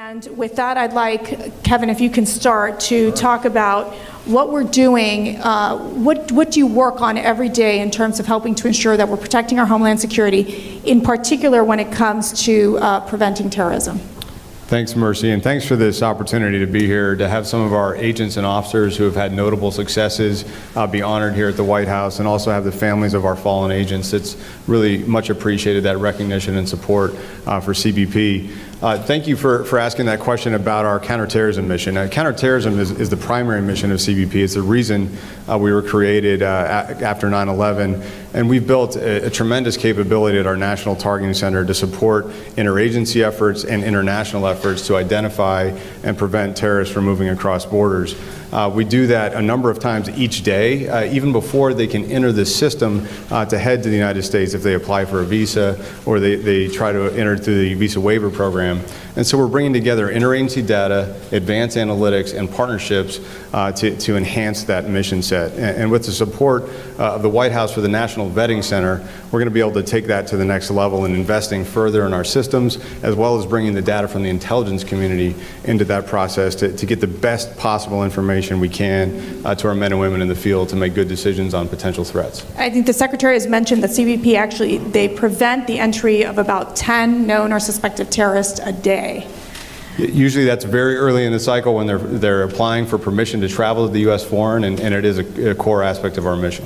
And with that, I'd like, Kevin, if you can start to talk about what we're doing, what do you work on every day in terms of helping to ensure that we're protecting our homeland security, in particular when it comes to preventing terrorism? Thanks, Mercy, and thanks for this opportunity to be here, to have some of our agents and officers who have had notable successes be honored here at the White House, and also have the families of our fallen agents. It's really much appreciated, that recognition and support for CBP. Thank you for asking that question about our counterterrorism mission. Counterterrorism is the primary mission of CBP. It's the reason we were created after 9/11, and we've built a tremendous capability at our National Targeting Center to support interagency efforts and international efforts to identify and prevent terrorists from moving across borders. We do that a number of times each day, even before they can enter the system to head to the United States if they apply for a visa or they try to enter through the visa waiver program. And so we're bringing together interagency data, advanced analytics, and partnerships to enhance that mission set. And with the support of the White House for the National Vetting Center, we're going to be able to take that to the next level and investing further in our systems, as well as bringing the data from the intelligence community into that process to get the best possible information we can to our men and women in the field to make good decisions on potential threats. I think the Secretary has mentioned that CBP actually, they prevent the entry of about 10 known or suspected terrorists a day. Usually that's very early in the cycle when they're applying for permission to travel to the U.S. foreign, and it is a core aspect of our mission.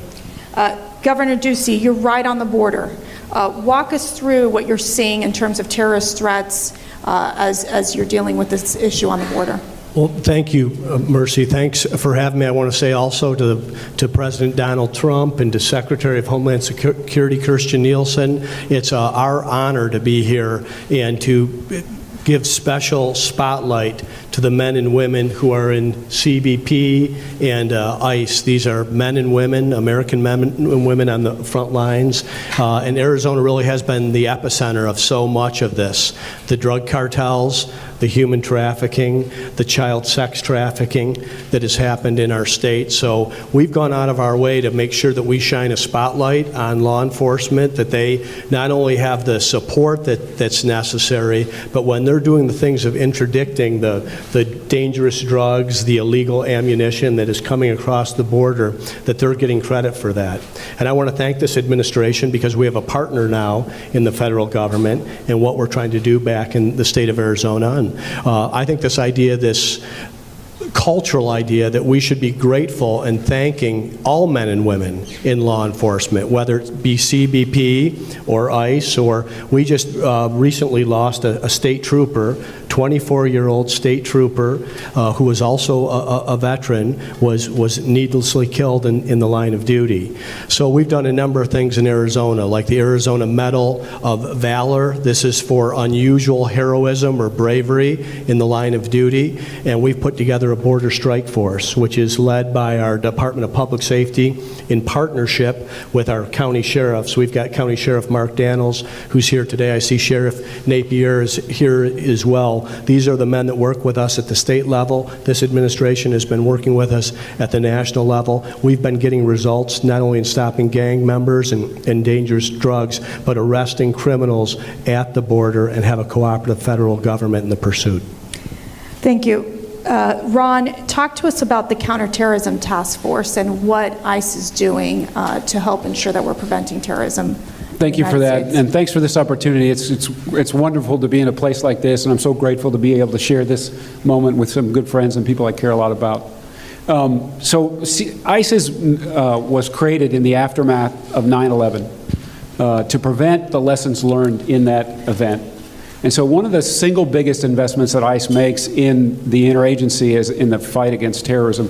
Governor Ducey, you're right on the border. Walk us through what you're seeing in terms of terrorist threats as you're dealing with this issue on the border. Well, thank you, Mercy. Thanks for having me. I want to say also to President Donald Trump and to Secretary of Homeland Security Kirstjen Nielsen, it's our honor to be here and to give special spotlight to the men and women who are in CBP and ICE. These are men and women, American men and women on the front lines. And Arizona really has been the epicenter of so much of this. The drug cartels, the human trafficking, the child sex trafficking that has happened in our state. So we've gone out of our way to make sure that we shine a spotlight on law enforcement, that they not only have the support that's necessary, but when they're doing the things of interdicting the dangerous drugs, the illegal ammunition that is coming across the border, that they're getting credit for that. And I want to thank this administration because we have a partner now in the federal government and what we're trying to do back in the state of Arizona. And I think this idea, this cultural idea that we should be grateful and thanking all men and women in law enforcement, whether it be CBP or ICE, or we just recently lost a state trooper, 24-year-old state trooper who was also a veteran, was needlessly killed in the line of duty. So we've done a number of things in Arizona, like the Arizona Medal of Valor. This is for unusual heroism or bravery in the line of duty, and we've put together a border strike force, which is led by our Department of Public Safety in partnership with our county sheriffs. We've got County Sheriff Mark Daniels, who's here today. I see Sheriff Napier is here as well. These are the men that work with us at the state level. This administration has been working with us at the national level. We've been getting results not only in stopping gang members and dangerous drugs, but arresting criminals at the border and have a cooperative federal government in the pursuit. Thank you. Ron, talk to us about the Counterterrorism Task Force and what ICE is doing to help ensure that we're preventing terrorism. Thank you for that, and thanks for this opportunity. It's wonderful to be in a place like this, and I'm so grateful to be able to share this moment with some good friends and people I care a lot about. ICE was created in the aftermath of 9/11 to prevent the lessons learned in that event. And so one of the single biggest investments that ICE makes in the interagency is in the fight against terrorism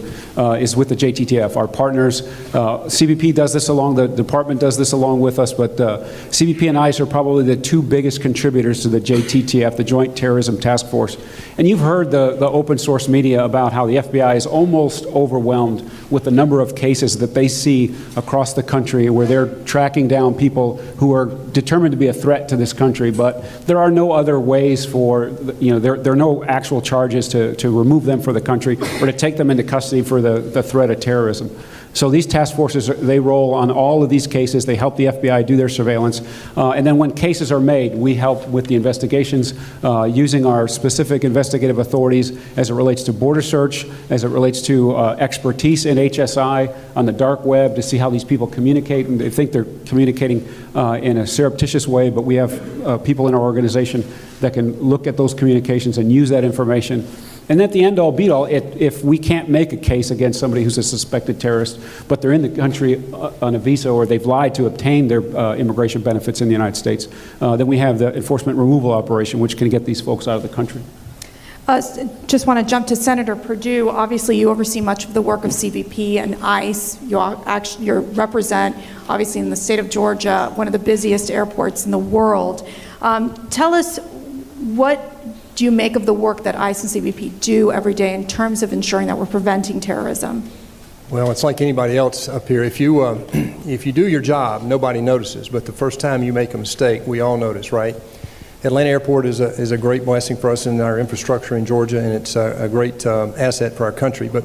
is with the JTTF. Our partners, CBP does this along, the department does this along with us, but CBP and ICE are probably the two biggest contributors to the JTTF, the Joint Terrorism Task Force. And you've heard the open source media about how the FBI is almost overwhelmed with the number of cases that they see across the country where they're tracking down people who are determined to be a threat to this country, but there are no other ways for, there are no actual charges to remove them from the country or to take them into custody for the threat of terrorism. So these task forces, they roll on all of these cases. They help the FBI do their surveillance. And then when cases are made, we help with the investigations using our specific investigative authorities as it relates to border search, as it relates to expertise in HSI on the dark web to see how these people communicate. And they think they're communicating in a surreptitious way, but we have people in our organization that can look at those communications and use that information. And at the end all be all, if we can't make a case against somebody who's a suspected terrorist, but they're in the country on a visa or they've lied to obtain their immigration benefits in the United States, then we have the enforcement removal operation, which can get these folks out of the country. Just want to jump to Senator Perdue. Obviously, you oversee much of the work of CBP and ICE. You represent, obviously, in the state of Georgia, one of the busiest airports in the world. Tell us, what do you make of the work that ICE and CBP do every day in terms of ensuring that we're preventing terrorism? Well, it's like anybody else up here. If you do your job, nobody notices. But the first time you make a mistake, we all notice, right? Atlanta Airport is a great blessing for us in our infrastructure in Georgia, and it's a great asset for our country. But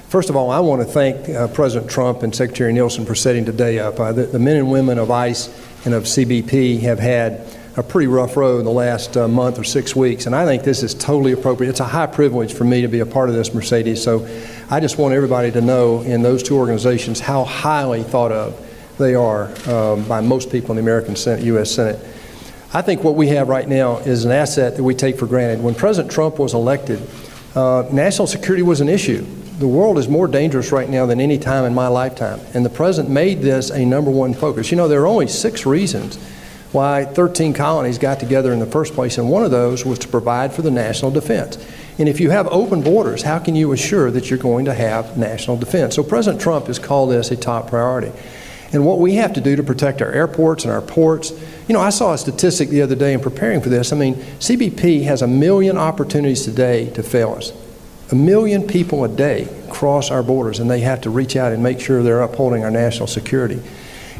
first of all, I want to thank President Trump and Secretary Nielsen for setting today up. The men and women of ICE and of CBP have had a pretty rough road in the last month or 6 weeks, and I think this is totally appropriate. It's a high privilege for me to be a part of this, Mercedes, so I just want everybody to know in those two organizations how highly thought of they are by most people in the American Senate, U.S. Senate. I think what we have right now is an asset that we take for granted. When President Trump was elected, national security was an issue. The world is more dangerous right now than any time in my lifetime, and the President made this a #1 focus. You know, there are only 6 reasons why 13 colonies got together in the first place, and one of those was to provide for the national defense. And if you have open borders, how can you assure that you're going to have national defense? So President Trump has called this a top priority. And what we have to do to protect our airports and our ports, you know, I saw a statistic the other day in preparing for this. I mean, CBP has 1 million opportunities today to fail us. 1 million people a day cross our borders, and they have to reach out and make sure they're upholding our national security.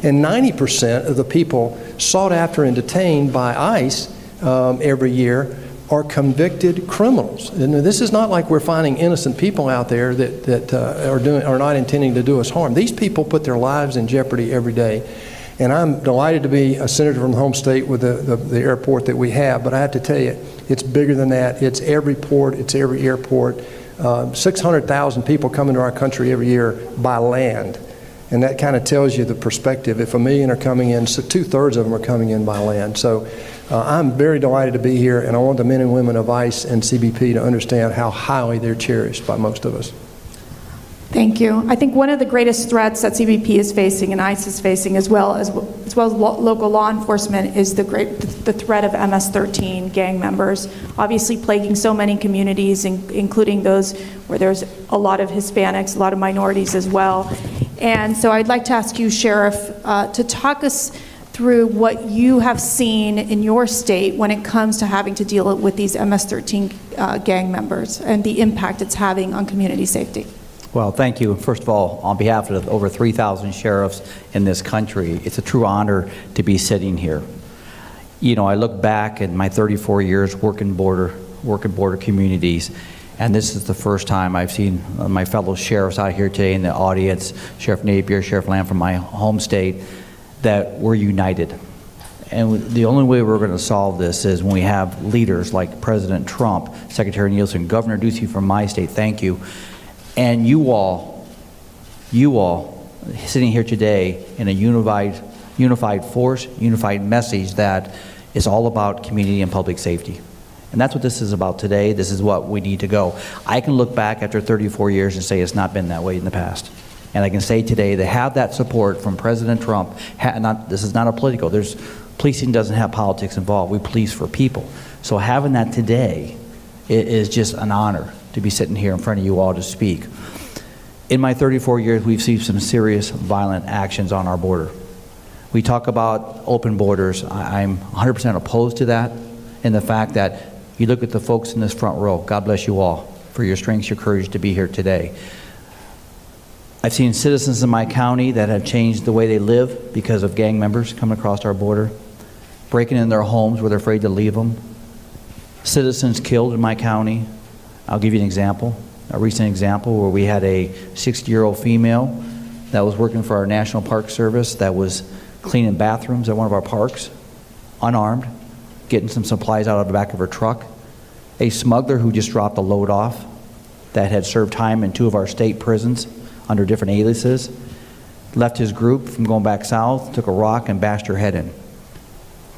And 90% of the people sought after and detained by ICE every year are convicted criminals. And this is not like we're finding innocent people out there that are not intending to do us harm. These people put their lives in jeopardy every day. And I'm delighted to be a senator from the home state with the airport that we have, but I have to tell you, it's bigger than that. It's every port, it's every airport. 600,000 people come into our country every year by land. And that kind of tells you the perspective. If 1 million are coming in, so 2/3 of them are coming in by land. So I'm very delighted to be here, and I want the men and women of ICE and CBP to understand how highly they're cherished by most of us. Thank you. I think one of the greatest threats that CBP is facing and ICE is facing, as well as local law enforcement, is the threat of MS-13 gang members, obviously plaguing so many communities, including those where there's a lot of Hispanics, a lot of minorities as well. And so I'd like to ask you, Sheriff, to talk us through what you have seen in your state when it comes to having to deal with these MS-13 gang members and the impact it's having on community safety. Well, thank you. First of all, on behalf of over 3,000 sheriffs in this country, it's a true honor to be sitting here. You know, I look back at my 34 years working border communities, and this is the first time I've seen my fellow sheriffs out here today in the audience, Sheriff Napier, Sheriff Lamb from my home state, that we're united. And the only way we're going to solve this is when we have leaders like President Trump, Secretary Nielsen, Governor Ducey from my state, thank you, and you all sitting here today in a unified force, unified message that is all about community and public safety. And that's what this is about today. This is what we need to go. I can look back after 34 years and say it's not been that way in the past. And I can say today they have that support from President Trump. This is not a political. Policing doesn't have politics involved. We police for people. So having that today is just an honor to be sitting here in front of you all to speak. In my 34 years, we've seen some serious violent actions on our border. We talk about open borders. I'm 100% opposed to that, and the fact that you look at the folks in this front row. God bless you all for your strength, your courage to be here today. I've seen citizens in my county that have changed the way they live because of gang members coming across our border, breaking in their homes where they're afraid to leave them. Citizens killed in my county. I'll give you an example, a recent example where we had a 60-year-old female that was working for our National Park Service that was cleaning bathrooms at one of our parks, unarmed, getting some supplies out of the back of her truck. A smuggler who just dropped a load off that had served time in 2 of our state prisons under different aliases, left his group from going back south, took a rock and bashed her head in.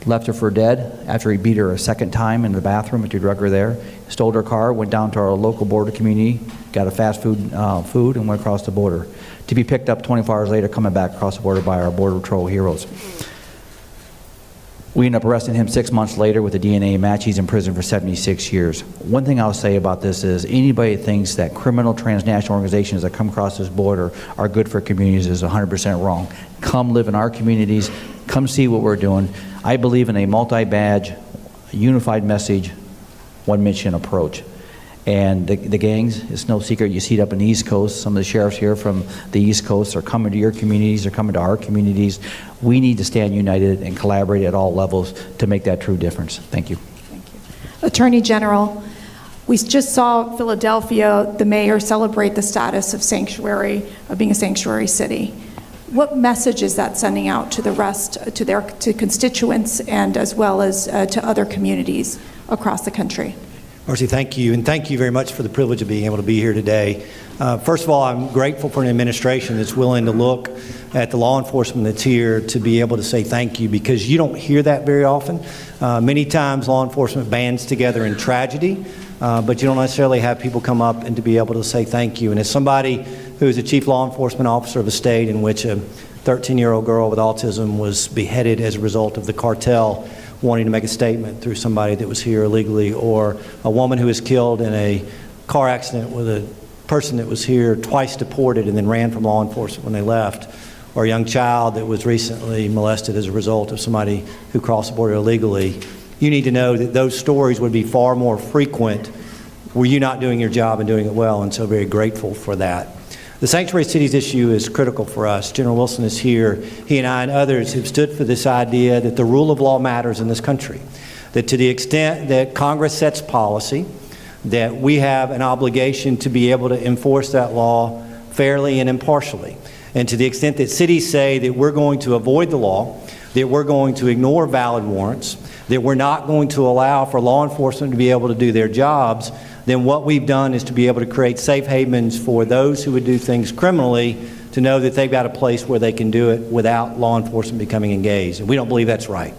Left her for dead after he beat her a second time in the bathroom after he drug her there. Stole her car, went down to our local border community, got a fast food, and went across the border. To be picked up 24 hours later, coming back across the border by our Border Patrol heroes. We ended up arresting him 6 months later with a DNA match. He's in prison for 76 years. One thing I'll say about this is anybody that thinks that criminal transnational organizations that come across this border are good for communities is 100% wrong. Come live in our communities. Come see what we're doing. I believe in a multi-badge, unified message, one mission approach. And the gangs, it's no secret, you see it up in the East Coast. Some of the sheriffs here from the East Coast are coming to your communities, they're coming to our communities. We need to stand united and collaborate at all levels to make that true difference. Thank you. Thank you. Attorney General, we just saw Philadelphia, the mayor, celebrate the status of sanctuary, of being a sanctuary city. What message is that sending out to the rest, to constituents and as well as to other communities across the country? Marcy, thank you, and thank you very much for the privilege of being able to be here today. First of all, I'm grateful for an administration that's willing to look at the law enforcement that's here to be able to say thank you, because you don't hear that very often. Many times law enforcement bands together in tragedy, but you don't necessarily have people come up and to be able to say thank you. And as somebody who is a chief law enforcement officer of a state in which a 13-year-old girl with autism was beheaded as a result of the cartel wanting to make a statement through somebody that was here illegally, or a woman who was killed in a car accident with a person that was here twice deported and then ran from law enforcement when they left, or a young child that was recently molested as a result of somebody who crossed the border illegally, you need to know that those stories would be far more frequent were you not doing your job and doing it well, and so very grateful for that. The sanctuary cities issue is critical for us. General Wilson is here. He and I and others have stood for this idea that the rule of law matters in this country, that to the extent that Congress sets policy, that we have an obligation to be able to enforce that law fairly and impartially. And to the extent that cities say that we're going to avoid the law, that we're going to ignore valid warrants, that we're not going to allow for law enforcement to be able to do their jobs, then what we've done is to be able to create safe havens for those who would do things criminally to know that they've got a place where they can do it without law enforcement becoming engaged. And we don't believe that's right.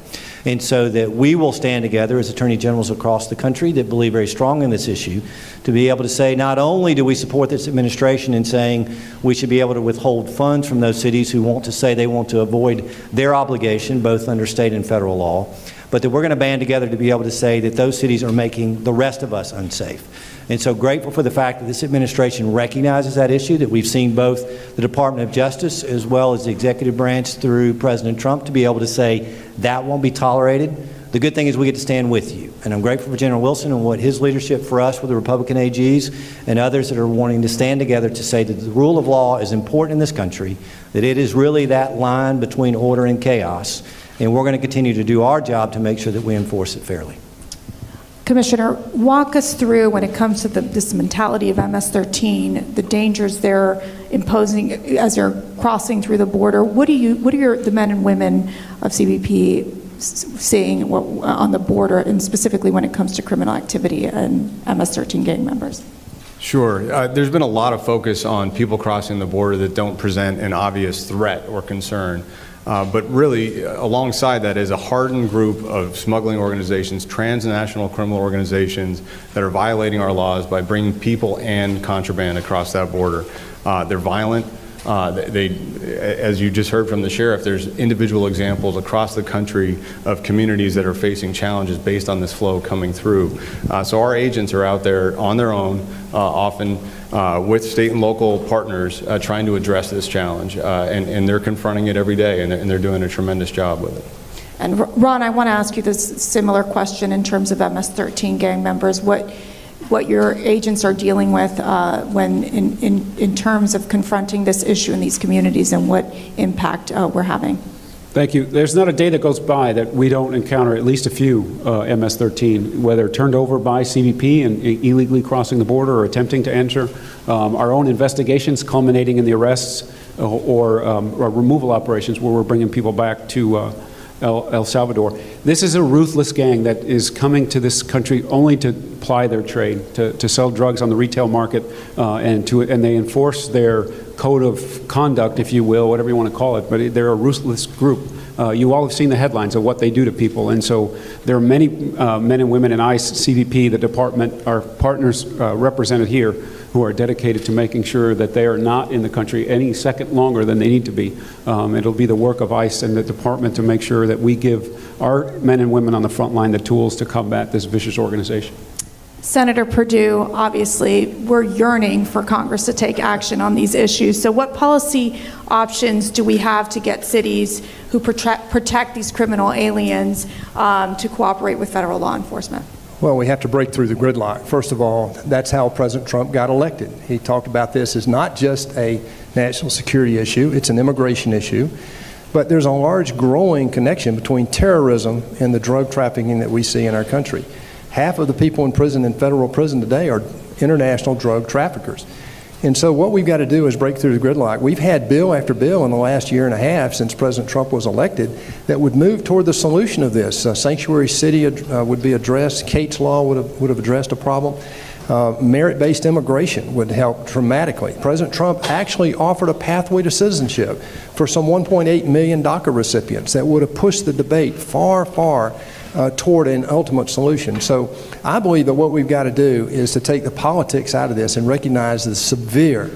And so that we will stand together as attorney generals across the country that believe very strongly in this issue to be able to say not only do we support this administration in saying we should be able to withhold funds from those cities who want to say they want to avoid their obligation both under state and federal law, but that we're going to band together to be able to say that those cities are making the rest of us unsafe. And so grateful for the fact that this administration recognizes that issue, that we've seen both the Department of Justice as well as the executive branch through President Trump to be able to say that won't be tolerated. The good thing is we get to stand with you. And I'm grateful for General Wilson and what his leadership for us with the Republican AGs and others that are wanting to stand together to say that the rule of law is important in this country, that it is really that line between order and chaos. And we're going to continue to do our job to make sure that we enforce it fairly. Commissioner, walk us through when it comes to this mentality of MS-13, the dangers they're imposing as they're crossing through the border. What are the men and women of CBP seeing on the border, and specifically when it comes to criminal activity and MS-13 gang members? Sure. There's been a lot of focus on people crossing the border that don't present an obvious threat or concern. But really, alongside that is a hardened group of smuggling organizations, transnational criminal organizations that are violating our laws by bringing people and contraband across that border. They're violent. As you just heard from the sheriff, there's individual examples across the country of communities that are facing challenges based on this flow coming through. So our agents are out there on their own, often with state and local partners trying to address this challenge, and they're confronting it every day, and they're doing a tremendous job with it. And Ron, I want to ask you this similar question in terms of MS-13 gang members. What your agents are dealing with when in terms of confronting this issue in these communities and what impact we're having? Thank you. There's not a day that goes by that we don't encounter at least a few MS-13, whether turned over by CBP and illegally crossing the border or attempting to enter, our own investigations culminating in the arrests or removal operations where we're bringing people back to El Salvador. This is a ruthless gang that is coming to this country only to ply their trade, to sell drugs on the retail market, and they enforce their code of conduct, if you will, whatever you want to call it, but they're a ruthless group. You all have seen the headlines of what they do to people, and so there are many men and women in ICE, CBP, the department, our partners represented here, who are dedicated to making sure that they are not in the country any second longer than they need to be. It'll be the work of ICE and the department to make sure that we give our men and women on the front line the tools to combat this vicious organization. Senator Perdue, obviously, we're yearning for Congress to take action on these issues. So what policy options do we have to get cities who protect these criminal aliens to cooperate with federal law enforcement? Well, we have to break through the gridlock. First of all, that's how President Trump got elected. He talked about this as not just a national security issue, it's an immigration issue. But there's a large growing connection between terrorism and the drug trafficking that we see in our country. Half of the people in prison, in federal prison today, are international drug traffickers. And so what we've got to do is break through the gridlock. We've had bill after bill in the last year and a half since President Trump was elected that would move toward the solution of this. Sanctuary City would be addressed. Kate's Law would have addressed a problem. Merit-based immigration would help dramatically. President Trump actually offered a pathway to citizenship for some 1.8 million DACA recipients that would have pushed the debate far, far toward an ultimate solution. So I believe that what we've got to do is to take the politics out of this and recognize the severe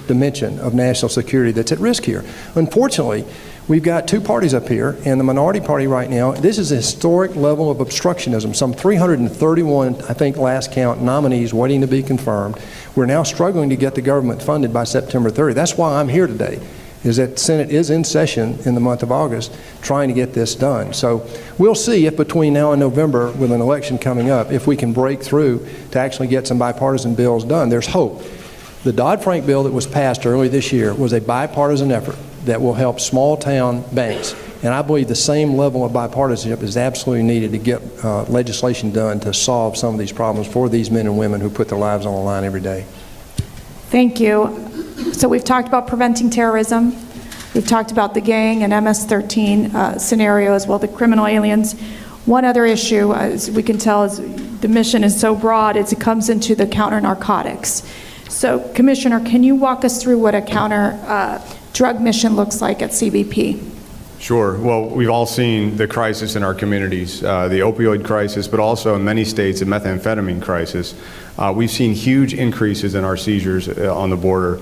dimension of national security that's at risk here. Unfortunately, we've got two parties up here, and the minority party right now, this is a historic level of obstructionism. Some 331, I think last count, nominees waiting to be confirmed. We're now struggling to get the government funded by September 30. That's why I'm here today, is that the Senate is in session in the month of August trying to get this done. So we'll see if between now and November, with an election coming up, if we can break through to actually get some bipartisan bills done. There's hope. The Dodd-Frank bill that was passed early this year was a bipartisan effort that will help small town banks. And I believe the same level of bipartisanship is absolutely needed to get legislation done to solve some of these problems for these men and women who put their lives on the line every day. Thank you. So we've talked about preventing terrorism. We've talked about the gang and MS-13 scenario as well, the criminal aliens. One other issue, as we can tell, is the mission is so broad, it comes into the counter-narcotics. So, Commissioner, can you walk us through what a counter-drug mission looks like at CBP? Sure. Well, we've all seen the crisis in our communities, the opioid crisis, but also in many states, the methamphetamine crisis. We've seen huge increases in our seizures on the border.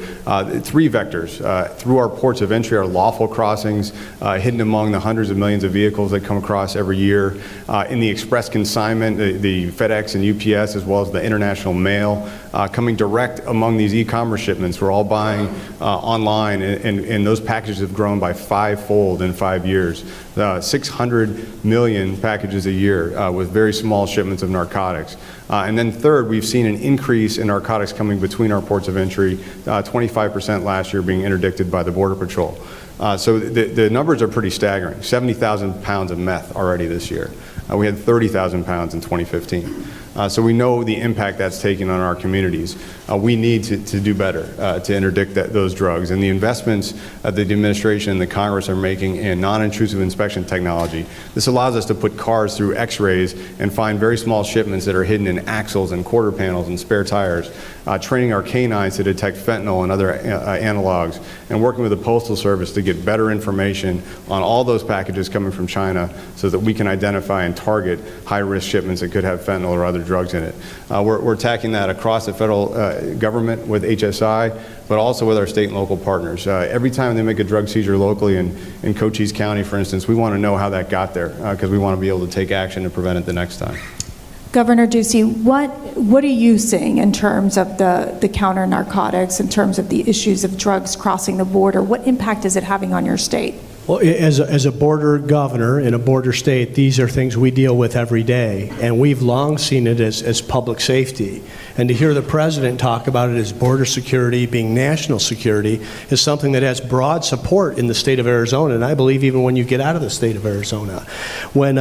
Three vectors. Through our ports of entry, our lawful crossings, hidden among the hundreds of millions of vehicles that come across every year. In the express consignment, the FedEx and UPS, as well as the international mail, coming direct among these e-commerce shipments. We're all buying online, and those packages have grown by fivefold in 5 years. 600 million packages a year with very small shipments of narcotics. And then third, we've seen an increase in narcotics coming between our ports of entry, 25% last year being interdicted by the Border Patrol. So the numbers are pretty staggering. 70,000 pounds of meth already this year. We had 30,000 pounds in 2015. So we know the impact that's taking on our communities. We need to do better to interdict those drugs. And the investments that the administration and the Congress are making in non-intrusive inspection technology, this allows us to put cars through x-rays and find very small shipments that are hidden in axles and quarter panels and spare tires, training our canines to detect fentanyl and other analogs, and working with the Postal Service to get better information on all those packages coming from China so that we can identify and target high-risk shipments that could have fentanyl or other drugs in it. We're attacking that across the federal government with HSI, but also with our state and local partners. Every time they make a drug seizure locally in Cochise County, for instance, we want to know how that got there because we want to be able to take action to prevent it the next time. Governor Ducey, what are you seeing in terms of the counter-narcotics, in terms of the issues of drugs crossing the border? What impact is it having on your state? Well, as a border governor in a border state, these are things we deal with every day, and we've long seen it as public safety. And to hear the president talk about it as border security being national security is something that has broad support in the state of Arizona, and I believe even when you get out of the state of Arizona. When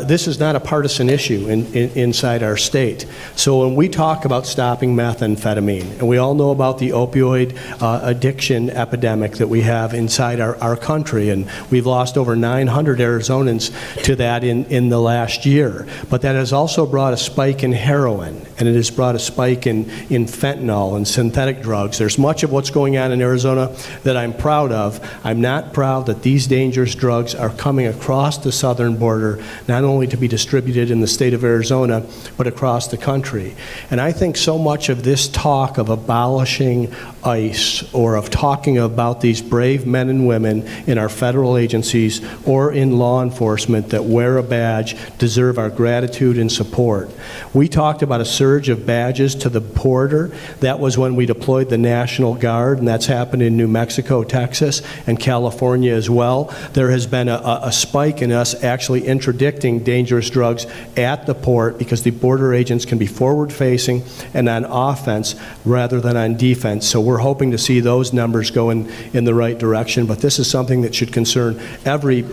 this is not a partisan issue inside our state. So when we talk about stopping methamphetamine, and we all know about the opioid addiction epidemic that we have inside our country, and we've lost over 900 Arizonans to that in the last year. But that has also brought a spike in heroin, and it has brought a spike in fentanyl and synthetic drugs. There's much of what's going on in Arizona that I'm proud of. I'm not proud that these dangerous drugs are coming across the southern border, not only to be distributed in the state of Arizona, but across the country. And I think so much of this talk of abolishing ICE, or of talking about these brave men and women in our federal agencies or in law enforcement that wear a badge deserve our gratitude and support. We talked about a surge of badges to the border. That was when we deployed the National Guard, and that's happened in New Mexico, Texas, and California as well. There has been a spike in us actually interdicting dangerous drugs at the port because the border agents can be forward-facing and on offense rather than on defense. So we're hoping to see those numbers go in the right direction, but this is something that should concern every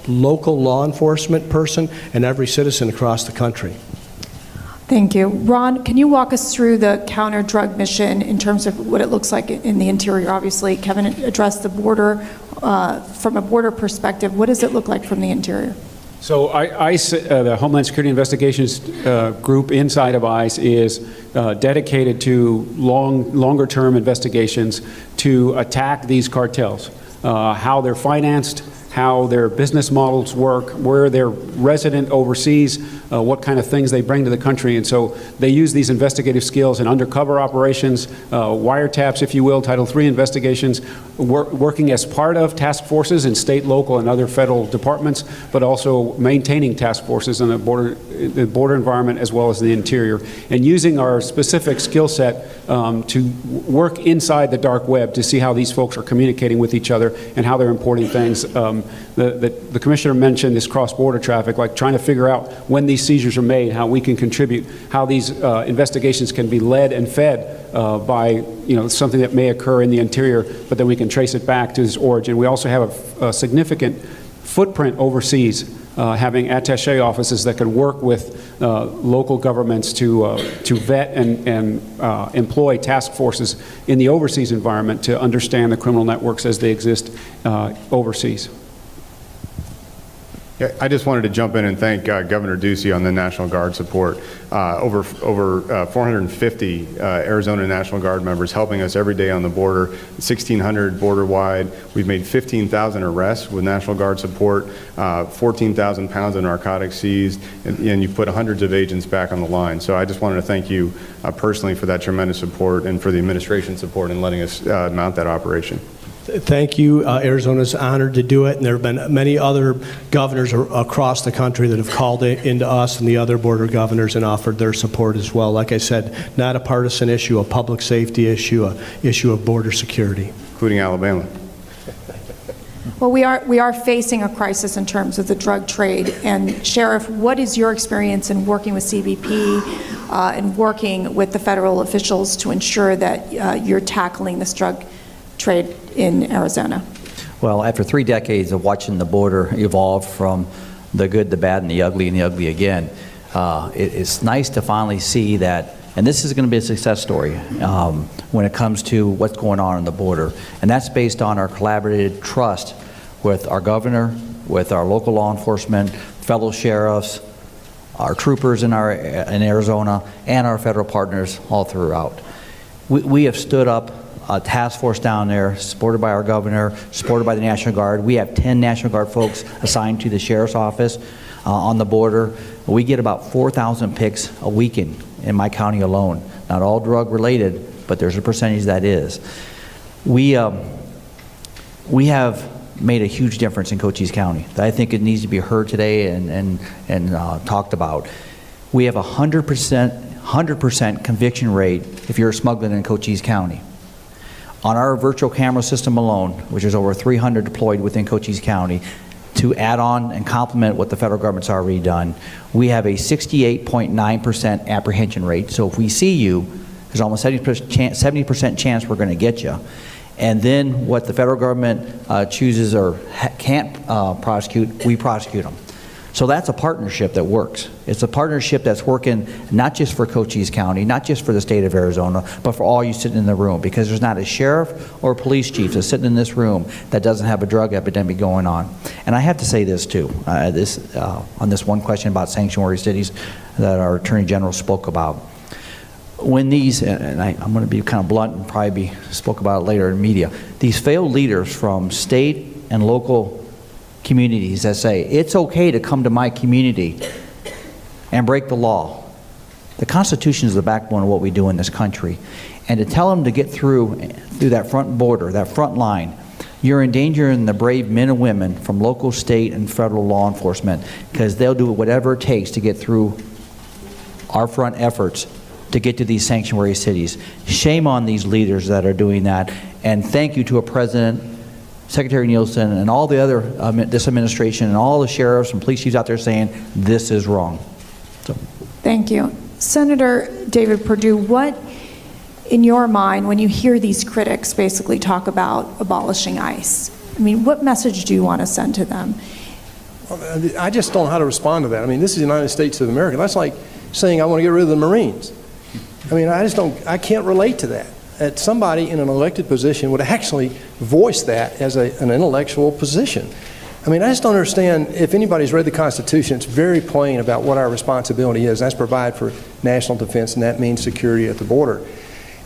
local law enforcement person and every citizen across the country. Thank you. Ron, can you walk us through the counter-drug mission in terms of what it looks like in the interior? Obviously, Kevin addressed the border. From a border perspective, what does it look like from the interior? So ICE, the Homeland Security Investigations group inside of ICE, is dedicated to longer-term investigations to attack these cartels, how they're financed, how their business models work, where they're resident overseas, what kind of things they bring to the country. And so they use these investigative skills in undercover operations, wiretaps, if you will, Title III investigations, working as part of task forces in state, local, and other federal departments, but also maintaining task forces in the border environment as well as the interior, and using our specific skill set to work inside the dark web to see how these folks are communicating with each other and how they're importing things. The commissioner mentioned this cross-border traffic, like trying to figure out when these seizures are made, how we can contribute, how these investigations can be led and fed by something that may occur in the interior, but then we can trace it back to its origin. We also have a significant footprint overseas, having attaché offices that can work with local governments to vet and employ task forces in the overseas environment to understand the criminal networks as they exist overseas. Yeah, I just wanted to jump in and thank Governor Ducey on the National Guard support. Over 450 Arizona National Guard members helping us every day on the border, 1,600 border-wide. We've made 15,000 arrests with National Guard support, 14,000 pounds of narcotics seized, and you've put hundreds of agents back on the line. So I just wanted to thank you personally for that tremendous support and for the administration support in letting us mount that operation. Thank you. Arizona's honored to do it, and there have been many other governors across the country that have called into us and the other border governors and offered their support as well. Like I said, not a partisan issue, a public safety issue, an issue of border security. Including Alabama. Well, we are facing a crisis in terms of the drug trade. And Sheriff, what is your experience in working with CBP and working with the federal officials to ensure that you're tackling this drug trade in Arizona? Well, after 3 decades of watching the border evolve from the good, the bad, and the ugly again, it's nice to finally see that, and this is going to be a success story when it comes to what's going on the border. And that's based on our collaborative trust with our governor, with our local law enforcement, fellow sheriffs, our troopers in Arizona, and our federal partners all throughout. We have stood up a task force down there, supported by our governor, supported by the National Guard. We have 10 National Guard folks assigned to the Sheriff's Office on the border. We get about 4,000 picks a weekend in my county alone. Not all drug related, but there's a percentage that is. We have made a huge difference in Cochise County. I think it needs to be heard today and talked about. We have 100% conviction rate if you're smuggling in Cochise County. on our virtual camera system alone, which is over 300 deployed within Cochise County, to add on and complement what the federal government's already done, we have a 68.9% apprehension rate. So if we see you, there's almost 70% chance we're going to get you. And then what the federal government chooses or can't prosecute, we prosecute them. So that's a partnership that works. It's a partnership that's working not just for Cochise County, not just for the state of Arizona, but for all you sitting in the room, because there's not a sheriff or a police chief that's sitting in this room that doesn't have a drug epidemic going on. And I have to say this too, on this one question about sanctuary cities that our Attorney General spoke about. When these, and I'm going to be kind of blunt and probably spoke about it later in media, these failed leaders from state and local communities that say, it's okay to come to my community and break the law. The Constitution is the backbone of what we do in this country. And to tell them to get through that front border, that front line, you're endangering the brave men and women from local, state, and federal law enforcement, because they'll do whatever it takes to get through our front efforts to get to these sanctuary cities. Shame on these leaders that are doing that. And thank you to a president, Secretary Nielsen, and all the other, this administration, and all the sheriffs and police chiefs out there saying, this is wrong. So. Thank you. Senator David Perdue, what, in your mind, when you hear these critics basically talk about abolishing ICE, I mean, what message do you want to send to them? I just don't know how to respond to that. I mean, this is the United States of America. That's like saying I want to get rid of the Marines. I mean, I can't relate to that. That somebody in an elected position would actually voice that as an intellectual position. I mean, I just don't understand. If anybody's read the Constitution, it's very plain about what our responsibility is. That's provide for national defense, and that means security at the border.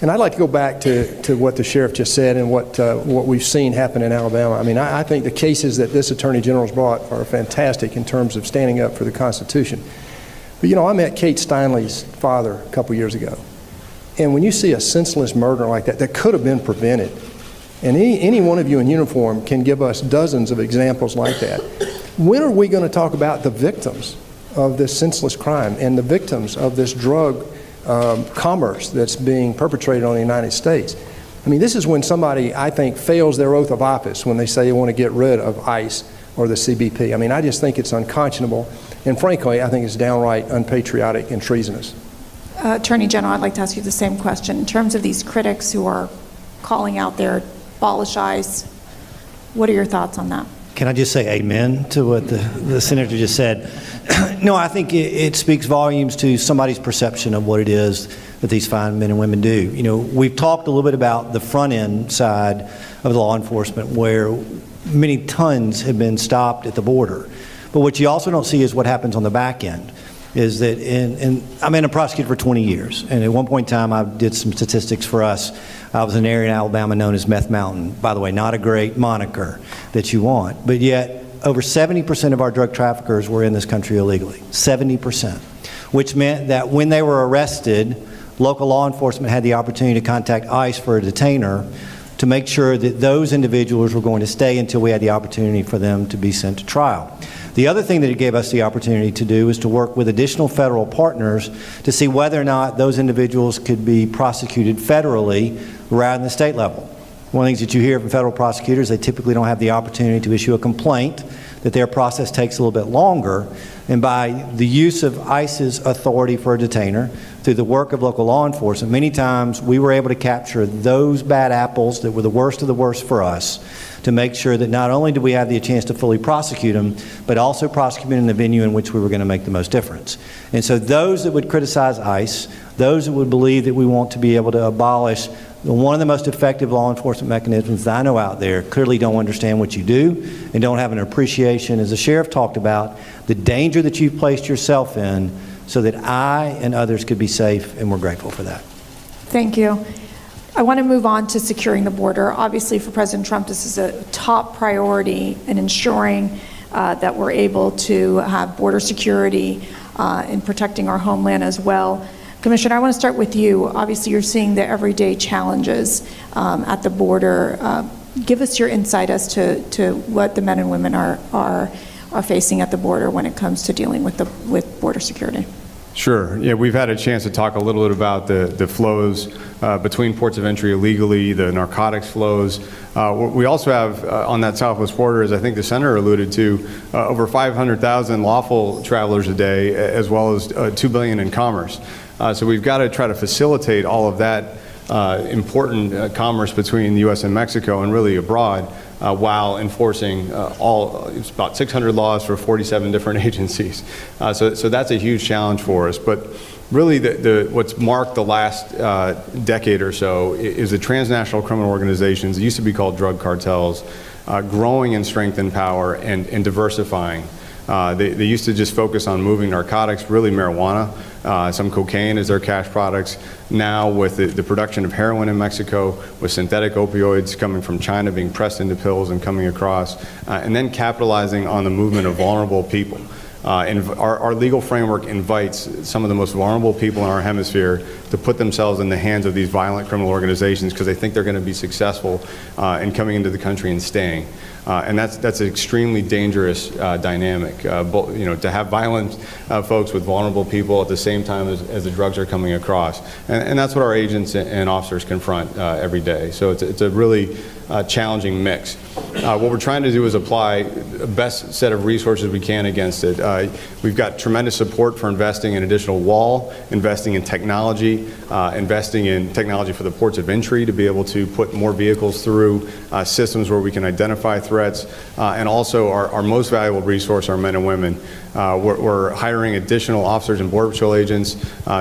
And I'd like to go back to what the sheriff just said and what we've seen happen in Alabama. I mean, I think the cases that this Attorney General's brought are fantastic in terms of standing up for the Constitution. But, you know, I met Kate Steinley's father a couple years ago. And when you see a senseless murder like that could have been prevented, and any one of you in uniform can give us dozens of examples like that, when are we going to talk about the victims of this senseless crime and the victims of this drug commerce that's being perpetrated on the United States? I mean, this is when somebody, I think, fails their oath of office when they say they want to get rid of ICE or the CBP. I mean, I just think it's unconscionable, and frankly, I think it's downright unpatriotic and treasonous. Attorney General, I'd like to ask you the same question. In terms of these critics who are calling out their abolish ICE, what are your thoughts on that? Can I just say amen to what the senator just said? No, I think it speaks volumes to somebody's perception of what it is that these fine men and women do. You know, we've talked a little bit about the front end side of law enforcement where many tons have been stopped at the border. But what you also don't see is what happens on the back end. Is that, and I've been a prosecutor for 20 years, and at one point in time I did some statistics for us. I was in an area in Alabama known as Meth Mountain. By the way, not a great moniker that you want, but yet over 70% of our drug traffickers were in this country illegally, 70%, which meant that when they were arrested, local law enforcement had the opportunity to contact ICE for a detainer to make sure that those individuals were going to stay until we had the opportunity for them to be sent to trial. The other thing that it gave us the opportunity to do is to work with additional federal partners to see whether or not those individuals could be prosecuted federally rather than the state level. One of the things that you hear from federal prosecutors, they typically don't have the opportunity to issue a complaint, that their process takes a little bit longer. And by the use of ICE's authority for a detainer, through the work of local law enforcement, many times we were able to capture those bad apples that were the worst of the worst for us to make sure that not only did we have the chance to fully prosecute them, but also prosecute them in the venue in which we were going to make the most difference. And so those that would criticize ICE, those that would believe that we want to be able to abolish one of the most effective law enforcement mechanisms that I know out there, clearly don't understand what you do and don't have an appreciation, as the sheriff talked about, the danger that you've placed yourself in so that I and others could be safe, and we're grateful for that. Thank you. I want to move on to securing the border. Obviously, for President Trump, this is a top priority in ensuring that we're able to have border security and protecting our homeland as well. Commissioner, I want to start with you. Obviously, you're seeing the everyday challenges at the border. Give us your insight as to what the men and women are facing at the border when it comes to dealing with border security. Sure. Yeah, we've had a chance to talk a little bit about the flows between ports of entry illegally, the narcotics flows. We also have on that southwest border, as I think the senator alluded to, over 500,000 lawful travelers a day, as well as $2 billion in commerce. So we've got to try to facilitate all of that important commerce between the U.S. and Mexico and really abroad, while enforcing it's about 600 laws for 47 different agencies. So that's a huge challenge for us. But really what's marked the last decade or so is the transnational criminal organizations, it used to be called drug cartels, growing in strength and power and diversifying. They used to just focus on moving narcotics, really marijuana, some cocaine as their cash products. Now with the production of heroin in Mexico, with synthetic opioids coming from China being pressed into pills and coming across, and then capitalizing on the movement of vulnerable people. And our legal framework invites some of the most vulnerable people in our hemisphere to put themselves in the hands of these violent criminal organizations because they think they're going to be successful in coming into the country and staying. And that's an extremely dangerous dynamic. To have violent folks with vulnerable people at the same time as the drugs are coming across. And that's what our agents and officers confront every day. So it's a really challenging mix. What we're trying to do is apply the best set of resources we can against it. We've got tremendous support for investing in additional wall, investing in technology, investing in technology for the ports of entry to be able to put more vehicles through systems where we can identify threats, and also our most valuable resource, our men and women. We're hiring additional officers and Border Patrol agents,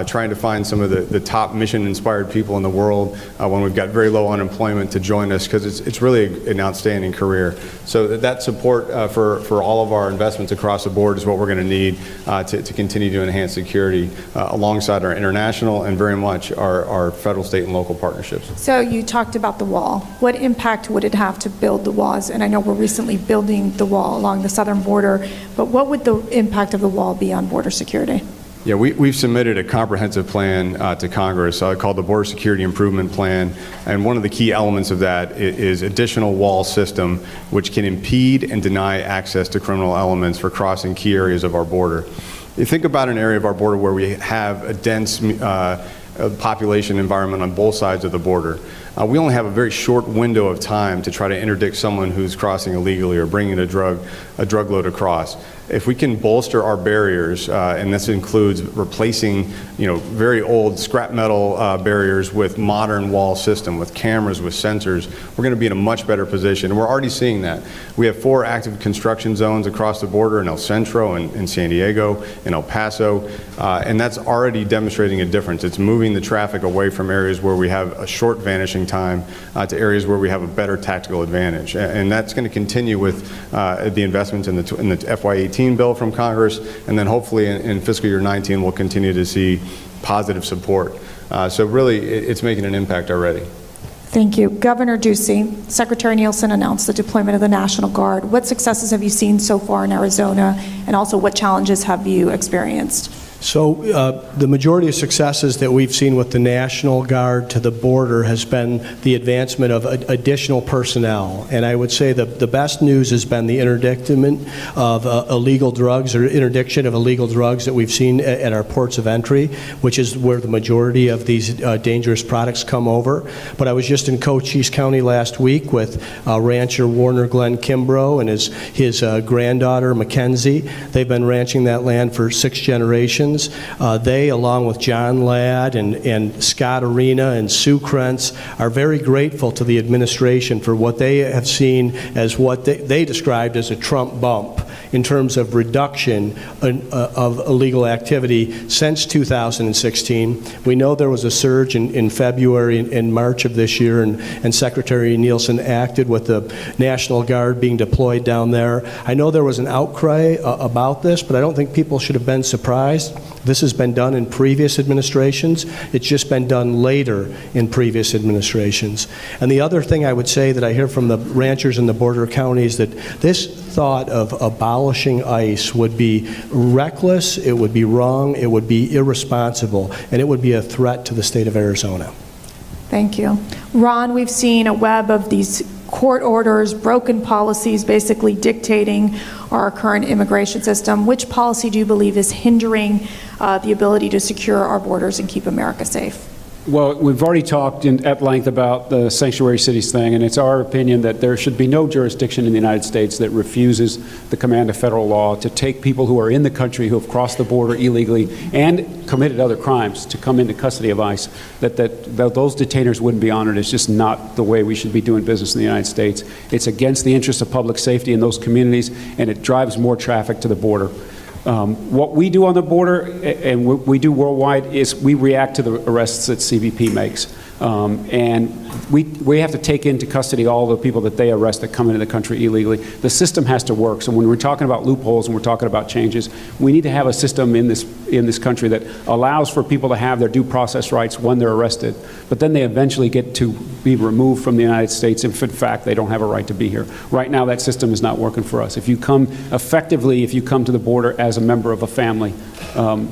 trying to find some of the top mission-inspired people in the world when we've got very low unemployment to join us, because it's really an outstanding career. So that support for all of our investments across the board is what we're going to need to continue to enhance security alongside our international and very much our federal, state, and local partnerships. So you talked about the wall. What impact would it have to build the walls? And I know we're recently building the wall along the southern border, but what would the impact of the wall be on border security? Yeah, we've submitted a comprehensive plan to Congress called the Border Security Improvement Plan, and one of the key elements of that is additional wall system which can impede and deny access to criminal elements for crossing key areas of our border. You think about an area of our border where we have a dense population environment on both sides of the border. We only have a very short window of time to try to interdict someone who's crossing illegally or bringing a drug load across. If we can bolster our barriers, and this includes replacing, very old scrap metal barriers with modern wall system, with cameras, with sensors, we're going to be in a much better position. And we're already seeing that. We have 4 active construction zones across the border in El Centro, in San Diego, in El Paso, and that's already demonstrating a difference. It's moving the traffic away from areas where we have a short vanishing time to areas where we have a better tactical advantage. And that's going to continue with the investments in the FY18 bill from Congress, and then hopefully in fiscal year 19 we'll continue to see positive support. So really it's making an impact already. Thank you. Governor Ducey, Secretary Nielsen announced the deployment of the National Guard. What successes have you seen so far in Arizona, and also what challenges have you experienced? So the majority of successes that we've seen with the National Guard to the border has been the advancement of additional personnel. And I would say the best news has been the interdiction of illegal drugs, or interdiction of illegal drugs that we've seen at our ports of entry, which is where the majority of these dangerous products come over. But I was just in Cochise County last week with rancher Warner Glenn Kimbrough and his granddaughter Mackenzie. They've been ranching that land for 6 generations. They, along with John Ladd and Scott Arena and Sue Krentz, are very grateful to the administration for what they have seen as what they described as a Trump bump in terms of reduction of illegal activity since 2016. We know there was a surge in February and March of this year, and Secretary Nielsen acted with the National Guard being deployed down there. I know there was an outcry about this, but I don't think people should have been surprised. This has been done in previous administrations. It's just been done later in previous administrations. And the other thing I would say that I hear from the ranchers in the border counties, that this thought of abolishing ICE would be reckless, it would be wrong, it would be irresponsible, and it would be a threat to the state of Arizona. Thank you. Ron, we've seen a web of these court orders, broken policies, basically dictating our current immigration system. Which policy do you believe is hindering the ability to secure our borders and keep America safe? Well, we've already talked at length about the sanctuary cities thing, and it's our opinion that there should be no jurisdiction in the United States that refuses the command of federal law to take people who are in the country, who have crossed the border illegally and committed other crimes, to come into custody of ICE. That those detainers wouldn't be honored. It's just not the way we should be doing business in the United States. It's against the interests of public safety in those communities, and it drives more traffic to the border. What we do on the border, and we do worldwide, is we react to the arrests that CBP makes. And we have to take into custody all the people that they arrest that come into the country illegally. The system has to work. So when we're talking about loopholes and we're talking about changes, we need to have a system in this country that allows for people to have their due process rights when they're arrested, but then they eventually get to be removed from the United States if in fact they don't have a right to be here. Right now that system is not working for us. If you come to the border as a member of a family,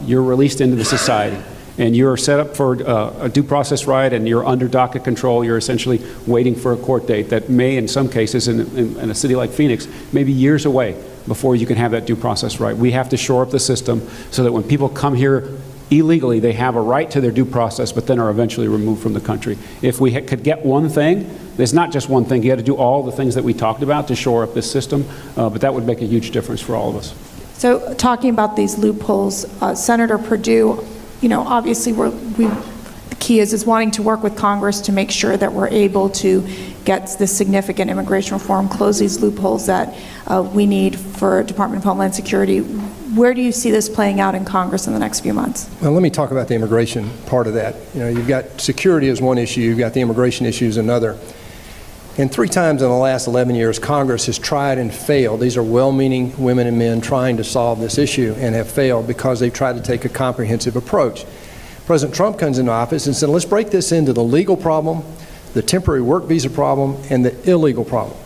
you're released into the society. And you're set up for a due process right, and you're under docket control. You're essentially waiting for a court date that may, in some cases, in a city like Phoenix, may be years away before you can have that due process right. We have to shore up the system so that when people come here illegally, they have a right to their due process, but then are eventually removed from the country. If we could get one thing, there's not just one thing. You got to do all the things that we talked about to shore up this system, but that would make a huge difference for all of us. So talking about these loopholes, Senator Perdue, obviously the key is wanting to work with Congress to make sure that we're able to get this significant immigration reform, close these loopholes that we need for Department of Homeland Security. Where do you see this playing out in Congress in the next few months? Well, let me talk about the immigration part of that. You've got security as one issue, you've got the immigration issue as another. And 3 times in the last 11 years, Congress has tried and failed. These are well-meaning women and men trying to solve this issue and have failed because they've tried to take a comprehensive approach. President Trump comes into office and said, let's break this into the legal problem, the temporary work visa problem, and the illegal problem.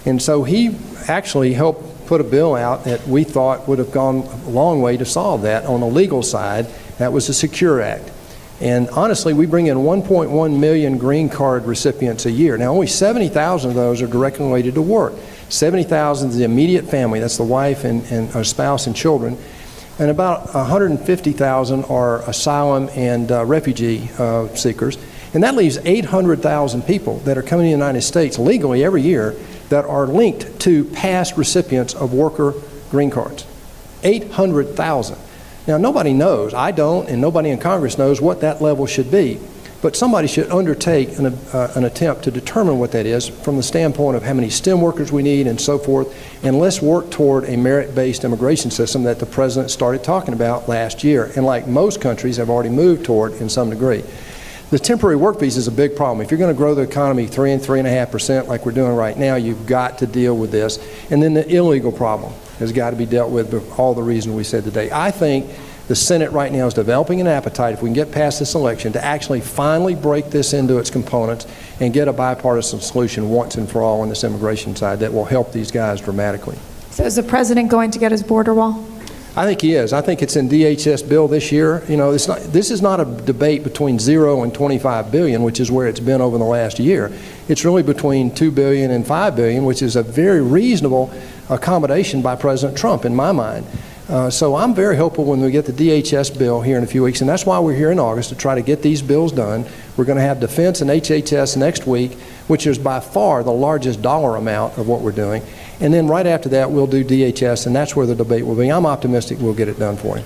And so he actually helped put a bill out that we thought would have gone a long way to solve that on the legal side. That was the Secure Act. And honestly, we bring in 1.1 million green card recipients a year. Now, only 70,000 of those are directly related to work. 70,000 is the immediate family. That's the wife and a spouse and children. And about 150,000 are asylum and refugee seekers. And that leaves 800,000 people that are coming to the United States legally every year that are linked to past recipients of worker green cards. 800,000. Now, nobody knows, I don't, and nobody in Congress knows what that level should be. But somebody should undertake an attempt to determine what that is from the standpoint of how many STEM workers we need and so forth. And let's work toward a merit-based immigration system that the President started talking about last year, and like most countries have already moved toward in some degree. The temporary work visa is a big problem. If you're going to grow the economy 3 and 3.5% like we're doing right now, you've got to deal with this. And then the illegal problem has got to be dealt with for all the reasons we said today. I think the Senate right now is developing an appetite, if we can get past this election, to actually finally break this into its components and get a bipartisan solution once and for all on this immigration side that will help these guys dramatically. So is the President going to get his border wall? I think he is. I think it's in DHS bill this year. This is not a debate between 0 and 25 billion, which is where it's been over the last year. It's really between 2 billion and 5 billion, which is a very reasonable accommodation by President Trump in my mind. So I'm very hopeful when we get the DHS bill here in a few weeks, and that's why we're here in August, to try to get these bills done. We're going to have defense and HHS next week, which is by far the largest dollar amount of what we're doing. And then right after that, we'll do DHS, and that's where the debate will be. I'm optimistic we'll get it done for you.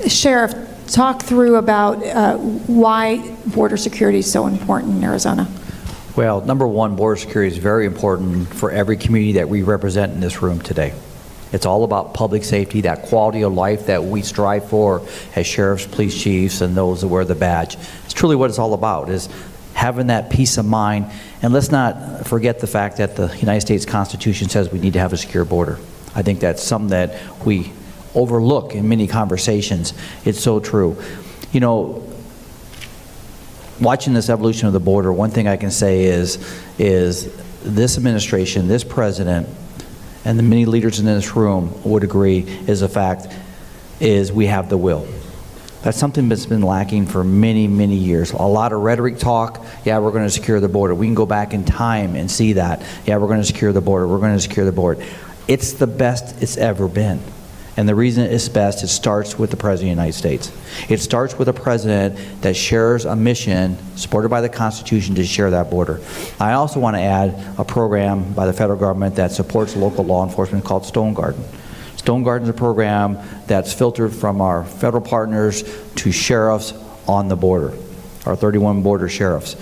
Sheriff, talk through about why border security is so important in Arizona. Well, number one, border security is very important for every community that we represent in this room today. It's all about public safety, that quality of life that we strive for as sheriffs, police chiefs, and those that wear the badge. It's truly what it's all about, is having that peace of mind. And let's not forget the fact that the United States Constitution says we need to have a secure border. I think that's something that we overlook in many conversations. It's so true. You know, watching this evolution of the border, one thing I can say is this administration, this president, and the many leaders in this room would agree, is the fact is we have the will. That's something that's been lacking for many, many years. A lot of rhetoric talk, yeah, we're going to secure the border. We can go back in time and see that. Yeah, we're going to secure the border. We're going to secure the border. It's the best it's ever been. And the reason it's best, it starts with the President of the United States. It starts with a president that shares a mission supported by the Constitution to share that border. I also want to add a program by the federal government that supports local law enforcement called Stone Garden. Stone Garden is a program that's filtered from our federal partners to sheriffs on the border, our 31 border sheriffs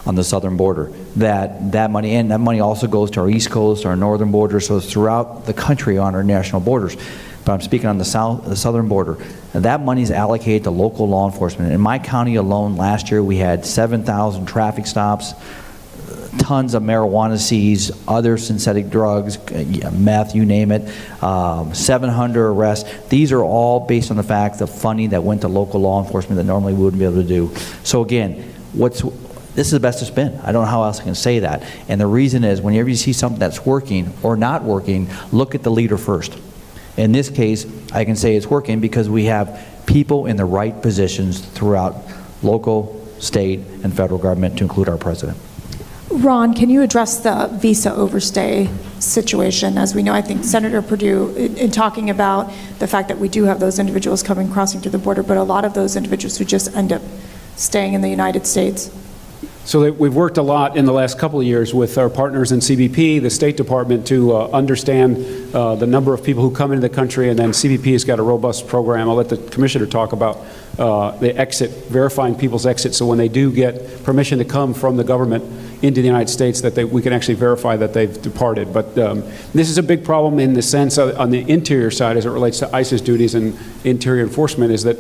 on the southern border. That money also goes to our east coast, our northern border, so it's throughout the country on our national borders. But I'm speaking on the southern border. And that money is allocated to local law enforcement. In my county alone, last year we had 7,000 traffic stops, tons of marijuana seized, other synthetic drugs, meth, you name it, 700 arrests. These are all based on the fact of funding that went to local law enforcement that normally we wouldn't be able to do. So again, this is the best it's been. I don't know how else I can say that. And the reason is, whenever you see something that's working or not working, look at the leader first. In this case, I can say it's working because we have people in the right positions throughout local, state, and federal government, to include our president. Ron, can you address the visa overstay situation? As we know, I think Senator Perdue, in talking about the fact that we do have those individuals crossing through the border, but a lot of those individuals who just end up staying in the United States. So we've worked a lot in the last couple of years with our partners in CBP, the State Department, to understand the number of people who come into the country, and then CBP has got a robust program. I'll let the Commissioner talk about the exit, verifying people's exit, so when they do get permission to come from the government into the United States, that we can actually verify that they've departed. But this is a big problem in the sense of, on the interior side, as it relates to ICE's duties and interior enforcement, is that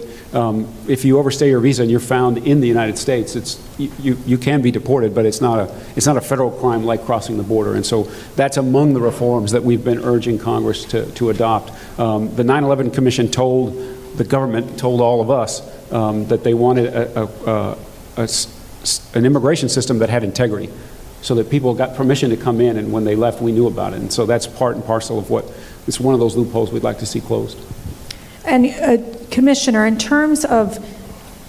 if you overstay your visa and you're found in the United States, you can be deported, but it's not a federal crime like crossing the border. And so that's among the reforms that we've been urging Congress to adopt. The 9/11 Commission told the government, told all of us, that they wanted an immigration system that had integrity, so that people got permission to come in, and when they left, we knew about it. And so that's part and parcel of what, it's one of those loopholes we'd like to see closed. And Commissioner, in terms of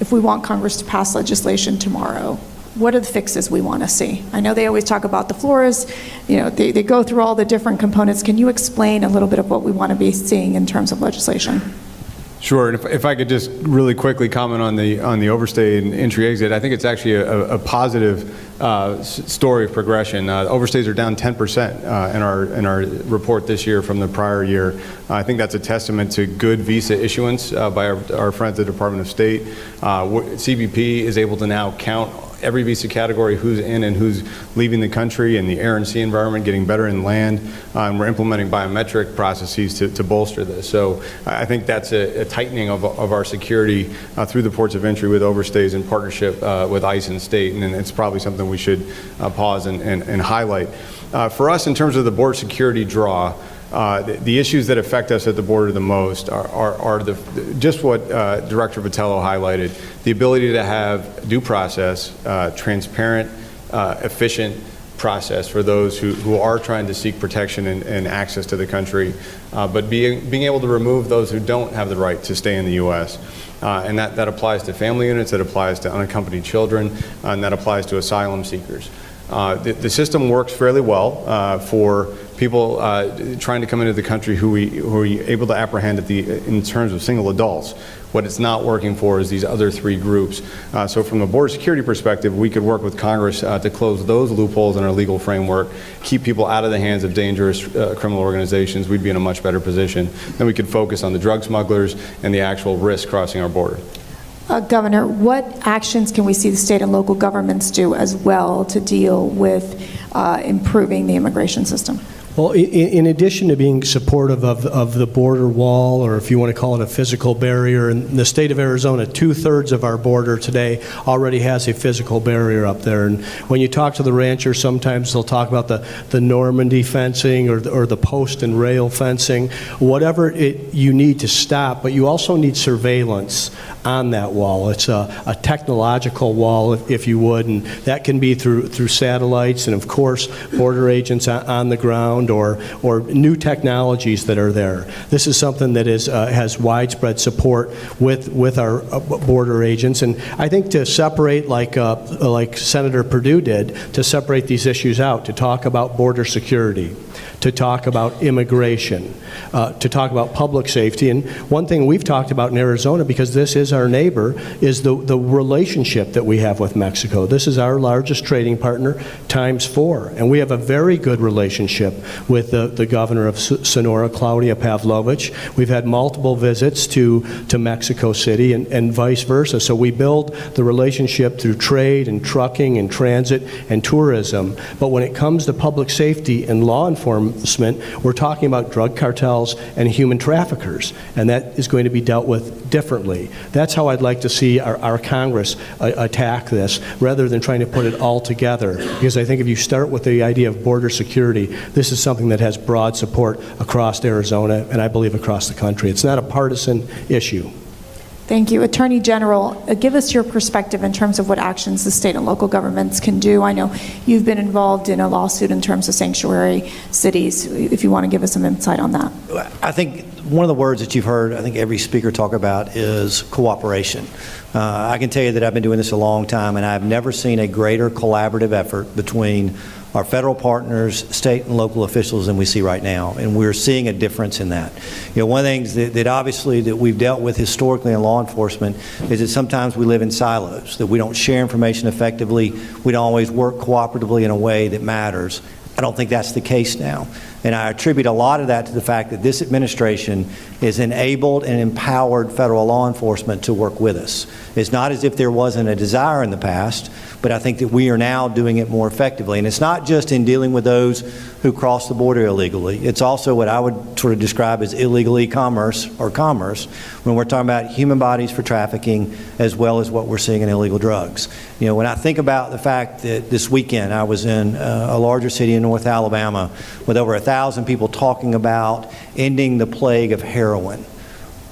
if we want Congress to pass legislation tomorrow, what are the fixes we want to see? I know they always talk about the floors, they go through all the different components. Can you explain a little bit of what we want to be seeing in terms of legislation? Sure, and if I could just really quickly comment on the overstay and entry exit, I think it's actually a positive story of progression. Overstays are down 10% in our report this year from the prior year. I think that's a testament to good visa issuance by our friends at the Department of State. CBP is able to now count every visa category, who's in and who's leaving the country, and the air and sea environment getting better in land. And we're implementing biometric processes to bolster this. So I think that's a tightening of our security through the ports of entry with overstays in partnership with ICE and state, and it's probably something we should pause and highlight. For us, in terms of the border security draw, the issues that affect us at the border the most are just what Director Vitello highlighted: the ability to have due process, transparent, efficient process for those who are trying to seek protection and access to the country, but being able to remove those who don't have the right to stay in the U.S. And that applies to family units, that applies to unaccompanied children, and that applies to asylum seekers. The system works fairly well for people trying to come into the country who are able to apprehend in terms of single adults. What it's not working for is these other three groups. So from a border security perspective, we could work with Congress to close those loopholes in our legal framework, keep people out of the hands of dangerous criminal organizations. We'd be in a much better position. Then we could focus on the drug smugglers and the actual risk crossing our border. Governor, what actions can we see the state and local governments do as well to deal with improving the immigration system? Well, in addition to being supportive of the border wall, or if you want to call it a physical barrier, in the state of Arizona, 2/3 of our border today already has a physical barrier up there. And when you talk to the ranchers, sometimes they'll talk about the Normandy fencing or the post and rail fencing, whatever you need to stop, but you also need surveillance on that wall. It's a technological wall, if you would, and that can be through satellites and, of course, border agents on the ground. around or new technologies that are there. This is something that has widespread support with our border agents. And I think to separate, like Senator Perdue did, to separate these issues out, to talk about border security, to talk about immigration, to talk about public safety. And one thing we've talked about in Arizona, because this is our neighbor, is the relationship that we have with Mexico. This is our largest trading partner times 4. And we have a very good relationship with the governor of Sonora, Claudia Pavlovich. We've had multiple visits to Mexico City and vice versa. So we build the relationship through trade and trucking and transit and tourism. But when it comes to public safety and law enforcement, we're talking about drug cartels and human traffickers, and that is going to be dealt with differently. That's how I'd like to see our Congress attack this, rather than trying to put it all together. Because I think if you start with the idea of border security, this is something that has broad support across Arizona, and I believe across the country. It's not a partisan issue. Thank you. Attorney General, give us your perspective in terms of what actions the state and local governments can do. I know you've been involved in a lawsuit in terms of sanctuary cities. If you want to give us some insight on that. I think one of the words that you've heard, I think every speaker talk about, is cooperation. I can tell you that I've been doing this a long time, and I've never seen a greater collaborative effort between our federal partners, state and local officials than we see right now, and we're seeing a difference in that. You know, one of the things that obviously that we've dealt with historically in law enforcement is that sometimes we live in silos, that we don't share information effectively, we don't always work cooperatively in a way that matters. I don't think that's the case now. And I attribute a lot of that to the fact that this administration has enabled and empowered federal law enforcement to work with us. It's not as if there wasn't a desire in the past, but I think that we are now doing it more effectively. And it's not just in dealing with those who cross the border illegally. It's also what I would sort of describe as illegal e-commerce or commerce, when we're talking about human bodies for trafficking, as well as what we're seeing in illegal drugs. You know, when I think about the fact that this weekend I was in a larger city in North Alabama with over 1,000 people talking about ending the plague of heroin,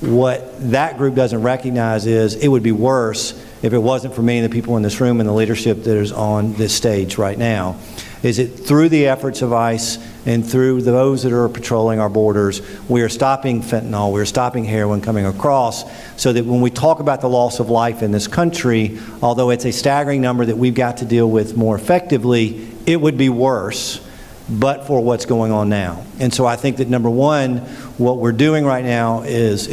what that group doesn't recognize is it would be worse if it wasn't for me and the people in this room and the leadership that is on this stage right now, is that through the efforts of ICE and through those that are patrolling our borders, we are stopping fentanyl, we are stopping heroin coming across, so that when we talk about the loss of life in this country, although it's a staggering number that we've got to deal with more effectively, it would be worse but for what's going on now. And so I think that number one, what we're doing right now is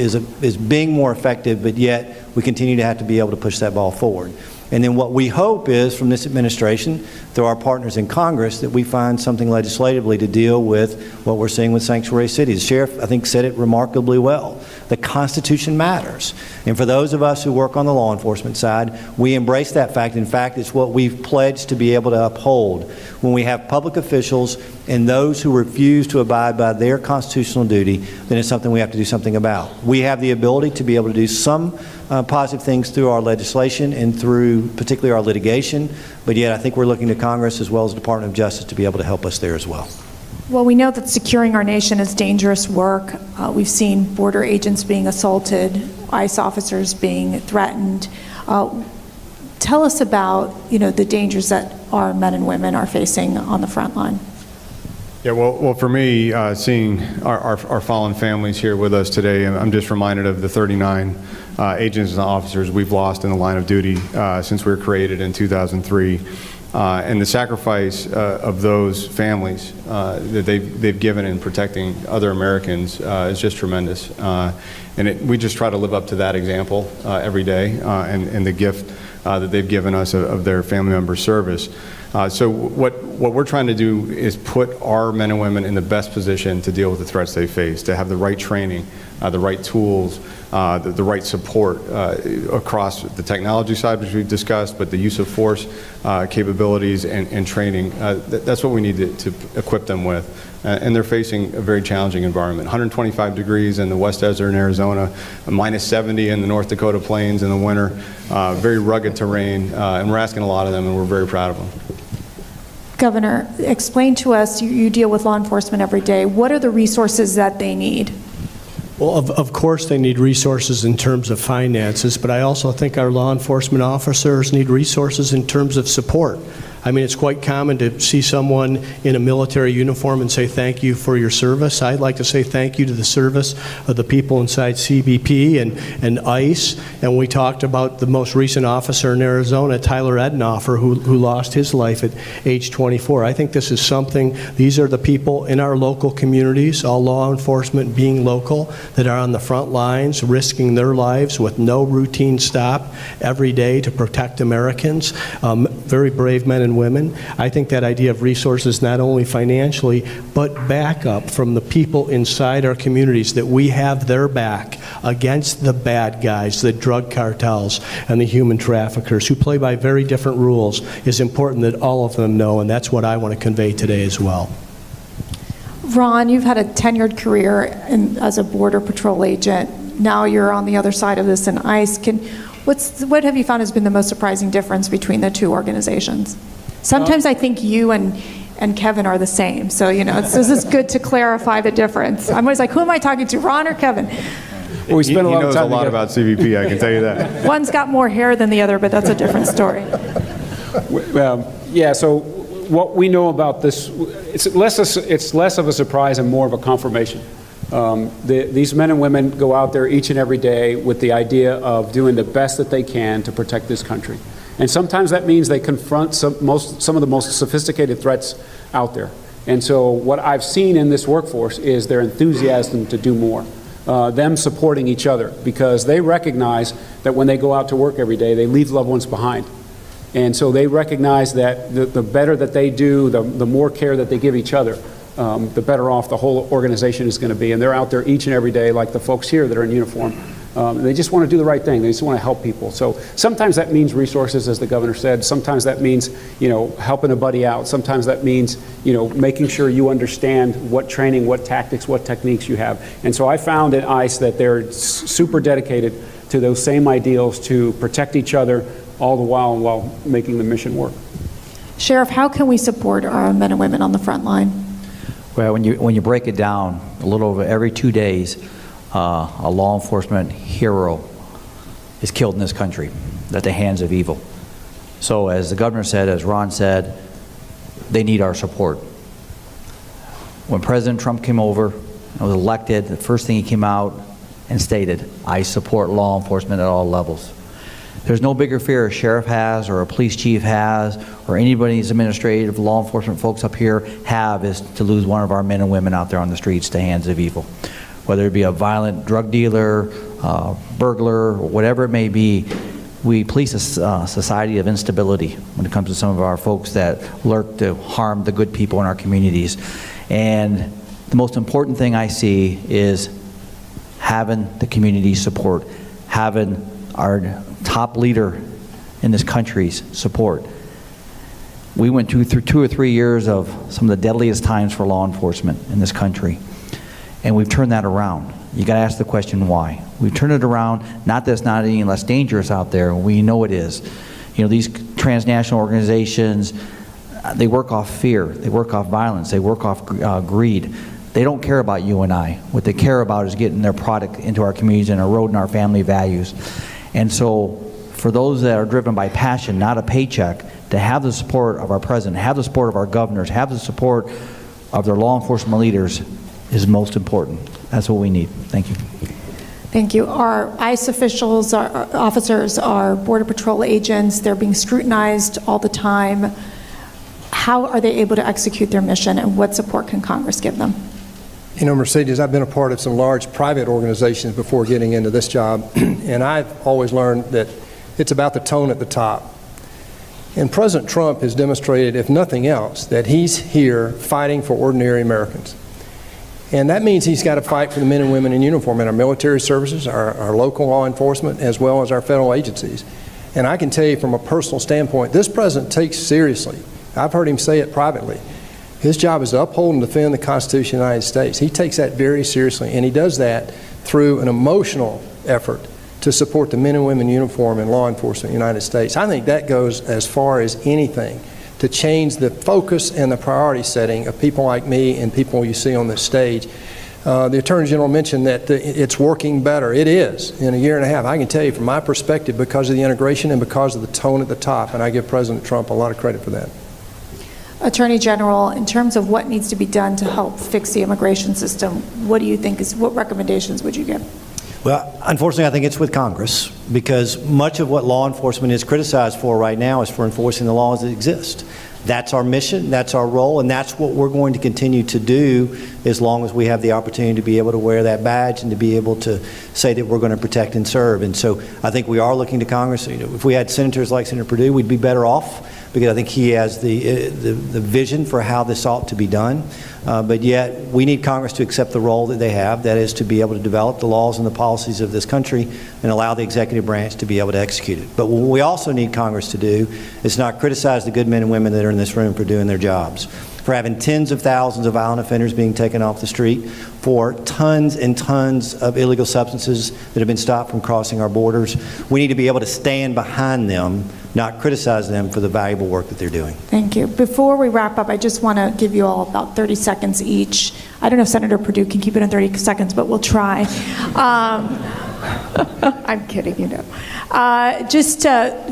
being more effective, but yet we continue to have to be able to push that ball forward. And then what we hope is, from this administration, through our partners in Congress, that we find something legislatively to deal with what we're seeing with sanctuary cities. The Sheriff, I think, said it remarkably well. The Constitution matters. And for those of us who work on the law enforcement side, we embrace that fact. In fact, it's what we've pledged to be able to uphold. When we have public officials and those who refuse to abide by their constitutional duty, then it's something we have to do something about. We have the ability to be able to do some positive things through our legislation and through particularly our litigation, but yet I think we're looking to Congress as well as the Department of Justice to be able to help us there as well. Well, we know that securing our nation is dangerous work. We've seen border agents being assaulted, ICE officers being threatened. Tell us about, the dangers that our men and women are facing on the front line. Yeah, well, for me, seeing our fallen families here with us today, I'm just reminded of the 39 agents and officers we've lost in the line of duty since we were created in 2003. And the sacrifice of those families that they've given in protecting other Americans is just tremendous. And we just try to live up to that example every day and the gift that they've given us of their family member service. So what we're trying to do is put our men and women in the best position to deal with the threats they face, to have the right training, the right tools, the right support across the technology side, which we've discussed, but the use of force capabilities and training. That's what we need to equip them with. And they're facing a very challenging environment. 125 degrees in the West Desert in Arizona, minus 70 in the North Dakota plains in the winter, very rugged terrain, and we're asking a lot of them, and we're very proud of them. Governor, explain to us, you deal with law enforcement every day. What are the resources that they need? Well, of course they need resources in terms of finances, but I also think our law enforcement officers need resources in terms of support. I mean, it's quite common to see someone in a military uniform and say thank you for your service. I'd like to say thank you to the service of the people inside CBP and ICE. And we talked about the most recent officer in Arizona, Tyler Edenhofer, who lost his life at age 24. I think this is something, these are the people in our local communities, all law enforcement being local, that are on the front lines, risking their lives with no routine stop every day to protect Americans. Very brave men and women. I think that idea of resources, not only financially, but backup from the people inside our communities, that we have their back against the bad guys, the drug cartels and the human traffickers who play by very different rules, is important that all of them know, and that's what I want to convey today as well. Ron, you've had a tenured career as a Border Patrol agent. Now you're on the other side of this in ICE. What have you found has been the most surprising difference between the two organizations? Sometimes I think you and Kevin are the same, so it's just good to clarify the difference. I'm always like, who am I talking to, Ron or Kevin? Well, we spent a lot of time He knows a lot about CBP, I can tell you that. One's got more hair than the other, but that's a different story. Yeah, so what we know about this, it's less of a surprise and more of a confirmation. These men and women go out there each and every day with the idea of doing the best that they can to protect this country. And sometimes that means they confront some of the most sophisticated threats out there. And so what I've seen in this workforce is their enthusiasm to do more. Them supporting each other, because they recognize that when they go out to work every day, they leave loved ones behind. And so they recognize that the better that they do, the more care that they give each other, the better off the whole organization is going to be. And they're out there each and every day, like the folks here that are in uniform. They just want to do the right thing. They just want to help people. So sometimes that means resources, as the governor said. Sometimes that means, helping a buddy out. Sometimes that means, making sure you understand what training, what tactics, what techniques you have. And so I found at ICE that they're super dedicated to those same ideals, to protect each other all the while making the mission work. Sheriff, how can we support our men and women on the front line? Well, when you break it down, a little over every 2 days, a law enforcement hero is killed in this country at the hands of evil. So as the governor said, as Ron said, they need our support. When President Trump came over and was elected, the first thing he came out and stated, I support law enforcement at all levels. There's no bigger fear a sheriff has, or a police chief has, or anybody's administrative law enforcement folks up here have, is to lose one of our men and women out there on the streets to the hands of evil. Whether it be a violent drug dealer, burglar, or whatever it may be, we police a society of instability when it comes to some of our folks that lurk to harm the good people in our communities. And the most important thing I see is having the community support, having our top leader in this country's support. We went through 2 or 3 years of some of the deadliest times for law enforcement in this country, and we've turned that around. You got to ask the question why. We've turned it around, not that it's not any less dangerous out there, we know it is. These transnational organizations, they work off fear, they work off violence, they work off greed. They don't care about you and I. What they care about is getting their product into our communities and eroding our family values. And so for those that are driven by passion, not a paycheck, to have the support of our president, have the support of our governors, have the support of their law enforcement leaders is most important. That's what we need. Thank you. Thank you. Our ICE officials, our officers, our Border Patrol agents, they're being scrutinized all the time. How are they able to execute their mission, and what support can Congress give them? Mercedes, I've been a part of some large private organizations before getting into this job, and I've always learned that it's about the tone at the top. And President Trump has demonstrated, if nothing else, that he's here fighting for ordinary Americans. And that means he's got to fight for the men and women in uniform in our military services, our local law enforcement, as well as our federal agencies. And I can tell you from a personal standpoint, this president takes seriously, I've heard him say it privately, his job is to uphold and defend the Constitution of the United States. He takes that very seriously, and he does that through an emotional effort to support the men and women in uniform and law enforcement in the United States. I think that goes as far as anything to change the focus and the priority setting of people like me and people you see on this stage. The Attorney General mentioned that it's working better. It is in a year and a half. I can tell you from my perspective, because of the integration and because of the tone at the top, and I give President Trump a lot of credit for that. Attorney General, in terms of what needs to be done to help fix the immigration system, what do you think what recommendations would you give? Well, unfortunately, I think it's with Congress, because much of what law enforcement is criticized for right now is for enforcing the laws that exist. That's our mission, that's our role, and that's what we're going to continue to do as long as we have the opportunity to be able to wear that badge and to be able to say that we're going to protect and serve. And so I think we are looking to Congress. You know, if we had senators like Senator Perdue, we'd be better off, because I think he has the vision for how this ought to be done. But yet, we need Congress to accept the role that they have, that is to be able to develop the laws and the policies of this country and allow the executive branch to be able to execute it. But what we also need Congress to do is not criticize the good men and women that are in this room for doing their jobs, for having tens of thousands of violent offenders being taken off the street, for tons and tons of illegal substances that have been stopped from crossing our borders. We need to be able to stand behind them, not criticize them for the valuable work that they're doing. Thank you. Before we wrap up, I just want to give you all about 30 seconds each. I don't know if Senator Perdue can keep it in 30 seconds, but we'll try. I'm kidding, you know.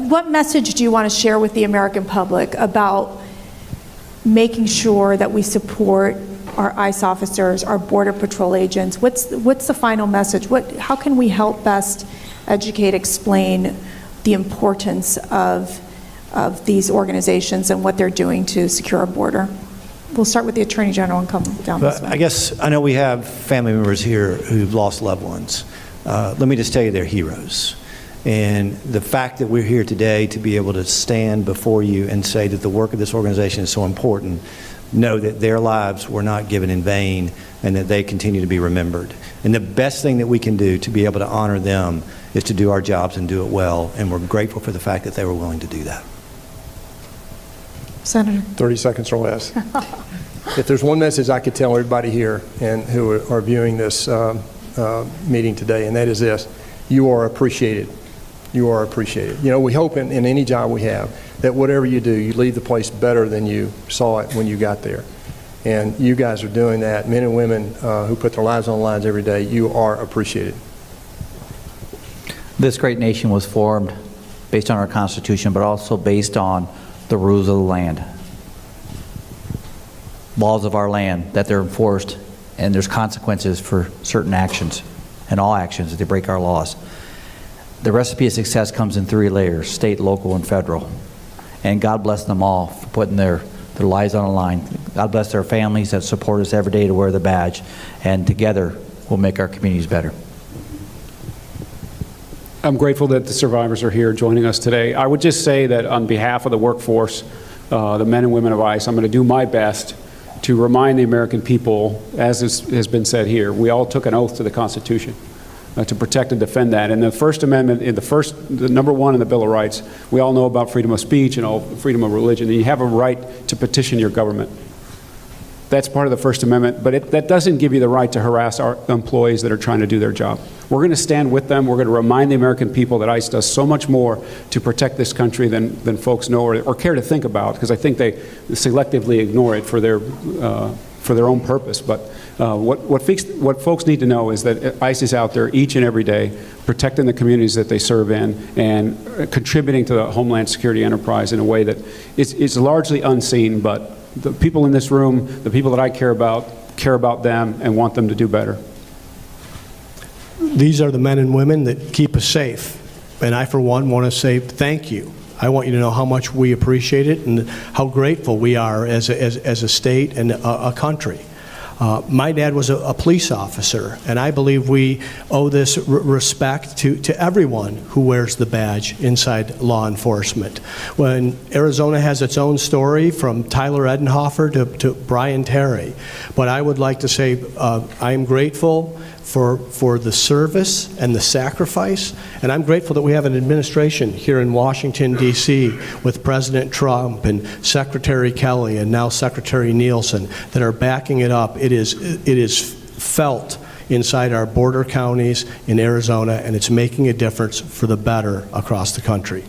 What message do you want to share with the American public about making sure that we support our ICE officers, our Border Patrol agents? What's the final message? How can we help best educate, explain the importance of these organizations and what they're doing to secure our border? We'll start with the Attorney General and come down this way. I guess I know we have family members here who've lost loved ones. Let me just tell you, they're heroes. And the fact that we're here today to be able to stand before you and say that the work of this organization is so important, know that their lives were not given in vain and that they continue to be remembered. And the best thing that we can do to be able to honor them is to do our jobs and do it well. And we're grateful for the fact that they were willing to do that. Senator. 30 seconds or less. If there's one message I could tell everybody here and who are viewing this meeting today, and that is this: you are appreciated. You are appreciated. You know, we hope in any job we have that whatever you do, you leave the place better than you saw it when you got there. And you guys are doing that. Men and women who put their lives on the lines every day, you are appreciated. This great nation was formed based on our Constitution, but also based on the rules of the land. Laws of our land, that they're enforced, and there's consequences for certain actions, and all actions if they break our laws. The recipe of success comes in 3 layers: state, local, and federal. And God bless them all for putting their lives on the line. God bless their families that support us every day to wear the badge. And together, we'll make our communities better. I'm grateful that the survivors are here joining us today. I would just say that on behalf of the workforce, the men and women of ICE, I'm going to do my best to remind the American people, as has been said here, we all took an oath to the Constitution to protect and defend that. And the First Amendment, the number 1 in the Bill of Rights, we all know about freedom of speech and freedom of religion, and you have a right to petition your government. That's part of the First Amendment, but that doesn't give you the right to harass our employees that are trying to do their job. We're going to stand with them. We're going to remind the American people that ICE does so much more to protect this country than folks know or care to think about, because I think they selectively ignore it for their own purpose. But what folks need to know is that ICE is out there each and every day protecting the communities that they serve in and contributing to the Homeland Security enterprise in a way that is largely unseen, but the people in this room, the people that I care about them and want them to do better. These are the men and women that keep us safe. And I, for one, want to say thank you. I want you to know how much we appreciate it and how grateful we are as a state and a country. My dad was a police officer, and I believe we owe this respect to everyone who wears the badge inside law enforcement. When Arizona has its own story, from Tyler Edenhofer to Brian Terry, but I would like to say I am grateful for the service and the sacrifice, and I'm grateful that we have an administration here in Washington, D.C. with President Trump and Secretary Kelly and now Secretary Nielsen that are backing it up. It is felt inside our border counties in Arizona, and it's making a difference for the better across the country.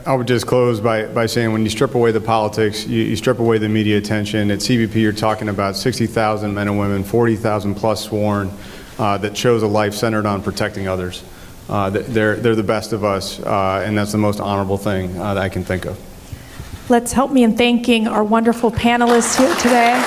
I would just close by saying, when you strip away the politics, you strip away the media attention. At CBP, you're talking about 60,000 men and women, 40,000 plus sworn, that chose a life centered on protecting others. They're the best of us, and that's the most honorable thing that I can think of. Let's help me in thanking our wonderful panelists here today.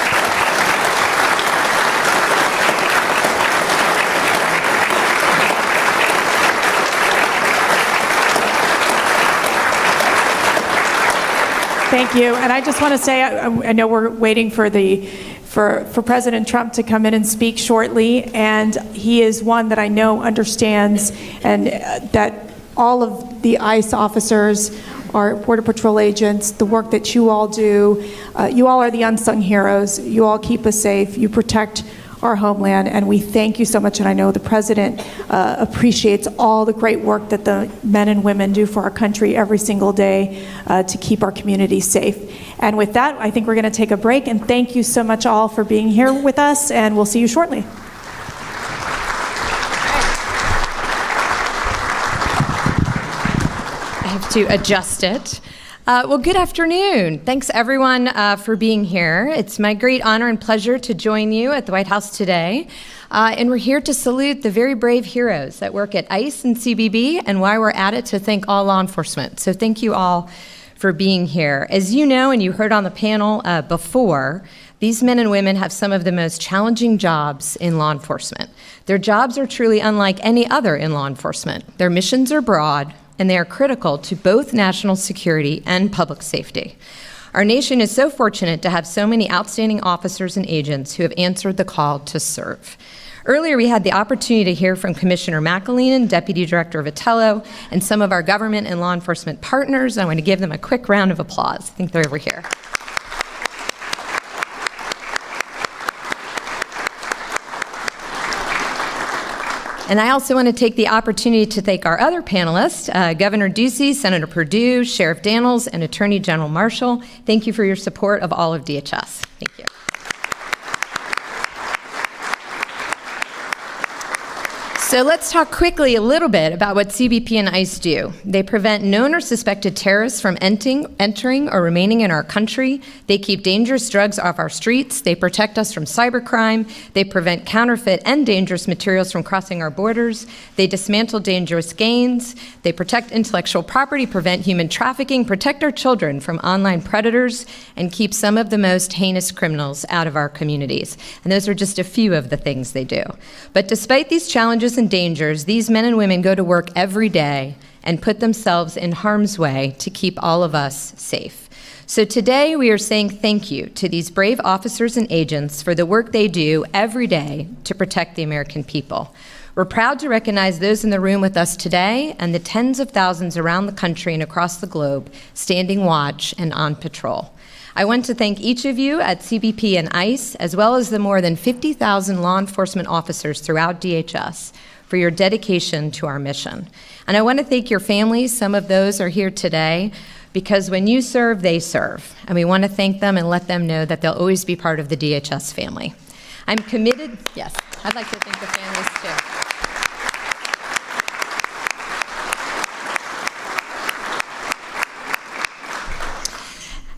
Thank you. And I just want to say, I know we're waiting for President Trump to come in and speak shortly, and he is one that I know understands, and that all of the ICE officers, our Border Patrol agents, the work that you all do, you all are the unsung heroes. You all keep us safe. You protect our homeland, and we thank you so much. And I know the President appreciates all the great work that the men and women do for our country every single day to keep our communities safe. And with that, I think we're going to take a break, and thank you so much all for being here with us, and we'll see you shortly. I have to adjust it. Well, good afternoon. Thanks, everyone, for being here. It's my great honor and pleasure to join you at the White House today. And we're here to salute the very brave heroes that work at ICE and CBP, and while we're at it, to thank all law enforcement. So thank you all for being here. As you know, and you heard on the panel before, these men and women have some of the most challenging jobs in law enforcement. Their jobs are truly unlike any other in law enforcement. Their missions are broad, and they are critical to both national security and public safety. Our nation is so fortunate to have so many outstanding officers and agents who have answered the call to serve. Earlier, we had the opportunity to hear from Commissioner McAleenan, Deputy Director Vitello, and some of our government and law enforcement partners. I want to give them a quick round of applause. I think they're over here. And I also want to take the opportunity to thank our other panelists, Governor Ducey, Senator Perdue, Sheriff Daniels, and Attorney General Marshall. Thank you for your support of all of DHS. Thank you. So let's talk quickly a little bit about what CBP and ICE do. They prevent known or suspected terrorists from entering or remaining in our country. They keep dangerous drugs off our streets. They protect us from cybercrime. They prevent counterfeit and dangerous materials from crossing our borders. They dismantle dangerous gangs. They protect intellectual property, prevent human trafficking, protect our children from online predators, and keep some of the most heinous criminals out of our communities. And those are just a few of the things they do. But despite these challenges and dangers, these men and women go to work every day and put themselves in harm's way to keep all of us safe. So today we are saying thank you to these brave officers and agents for the work they do every day to protect the American people. We're proud to recognize those in the room with us today and the tens of thousands around the country and across the globe standing watch and on patrol. I want to thank each of you at CBP and ICE, as well as the more than 50,000 law enforcement officers throughout DHS, for your dedication to our mission. And I want to thank your families. Some of those are here today, because when you serve, they serve. And we want to thank them and let them know that they'll always be part of the DHS family. I'm committed, yes, I'd like to thank the families too.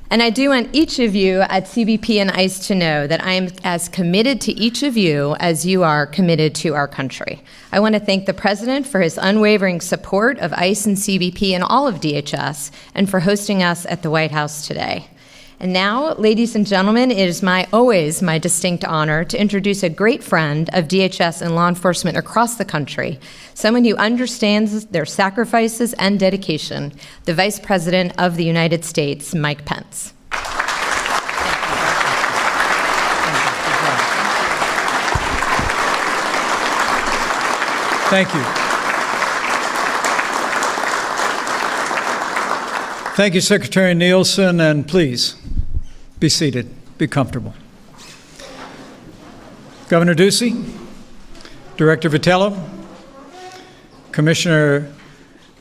And I do want each of you at CBP and ICE to know that I am as committed to each of you as you are committed to our country. I want to thank the President for his unwavering support of ICE and CBP and all of DHS, and for hosting us at the White House today. And now, ladies and gentlemen, it is always my distinct honor to introduce a great friend of DHS and law enforcement across the country, someone who understands their sacrifices and dedication, the Vice President of the United States, Mike Pence. Thank you. Thank you, Secretary Nielsen, and please be seated, be comfortable. Governor Ducey, Director Vitello, Commissioner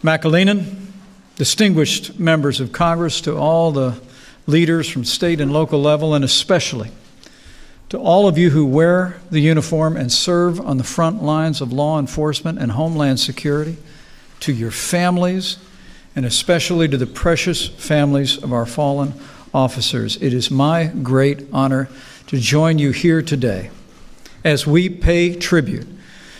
McAleenan, distinguished members of Congress, to all the leaders from state and local level, and especially to all of you who wear the uniform and serve on the front lines of law enforcement and homeland security, to your families, and especially to the precious families of our fallen officers. It is my great honor to join you here today as we pay tribute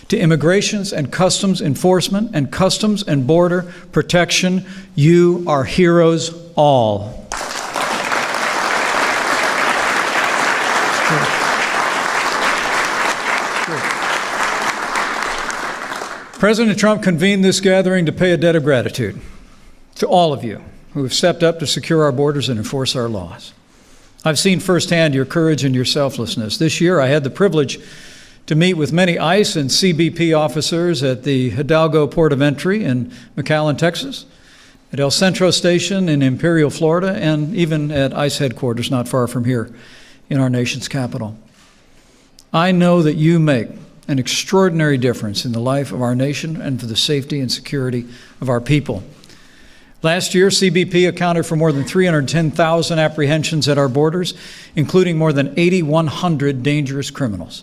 to immigrations and customs enforcement and customs and border protection. You are heroes all. President Trump convened this gathering to pay a debt of gratitude to all of you who have stepped up to secure our borders and enforce our laws. I've seen firsthand your courage and your selflessness. This year, I had the privilege to meet with many ICE and CBP officers at the Hidalgo Port of Entry in McAllen, Texas, at El Centro Station in Imperial, Florida, and even at ICE headquarters not far from here in our nation's capital. I know that you make an extraordinary difference in the life of our nation and for the safety and security of our people. Last year, CBP accounted for more than 310,000 apprehensions at our borders, including more than 8,100 dangerous criminals.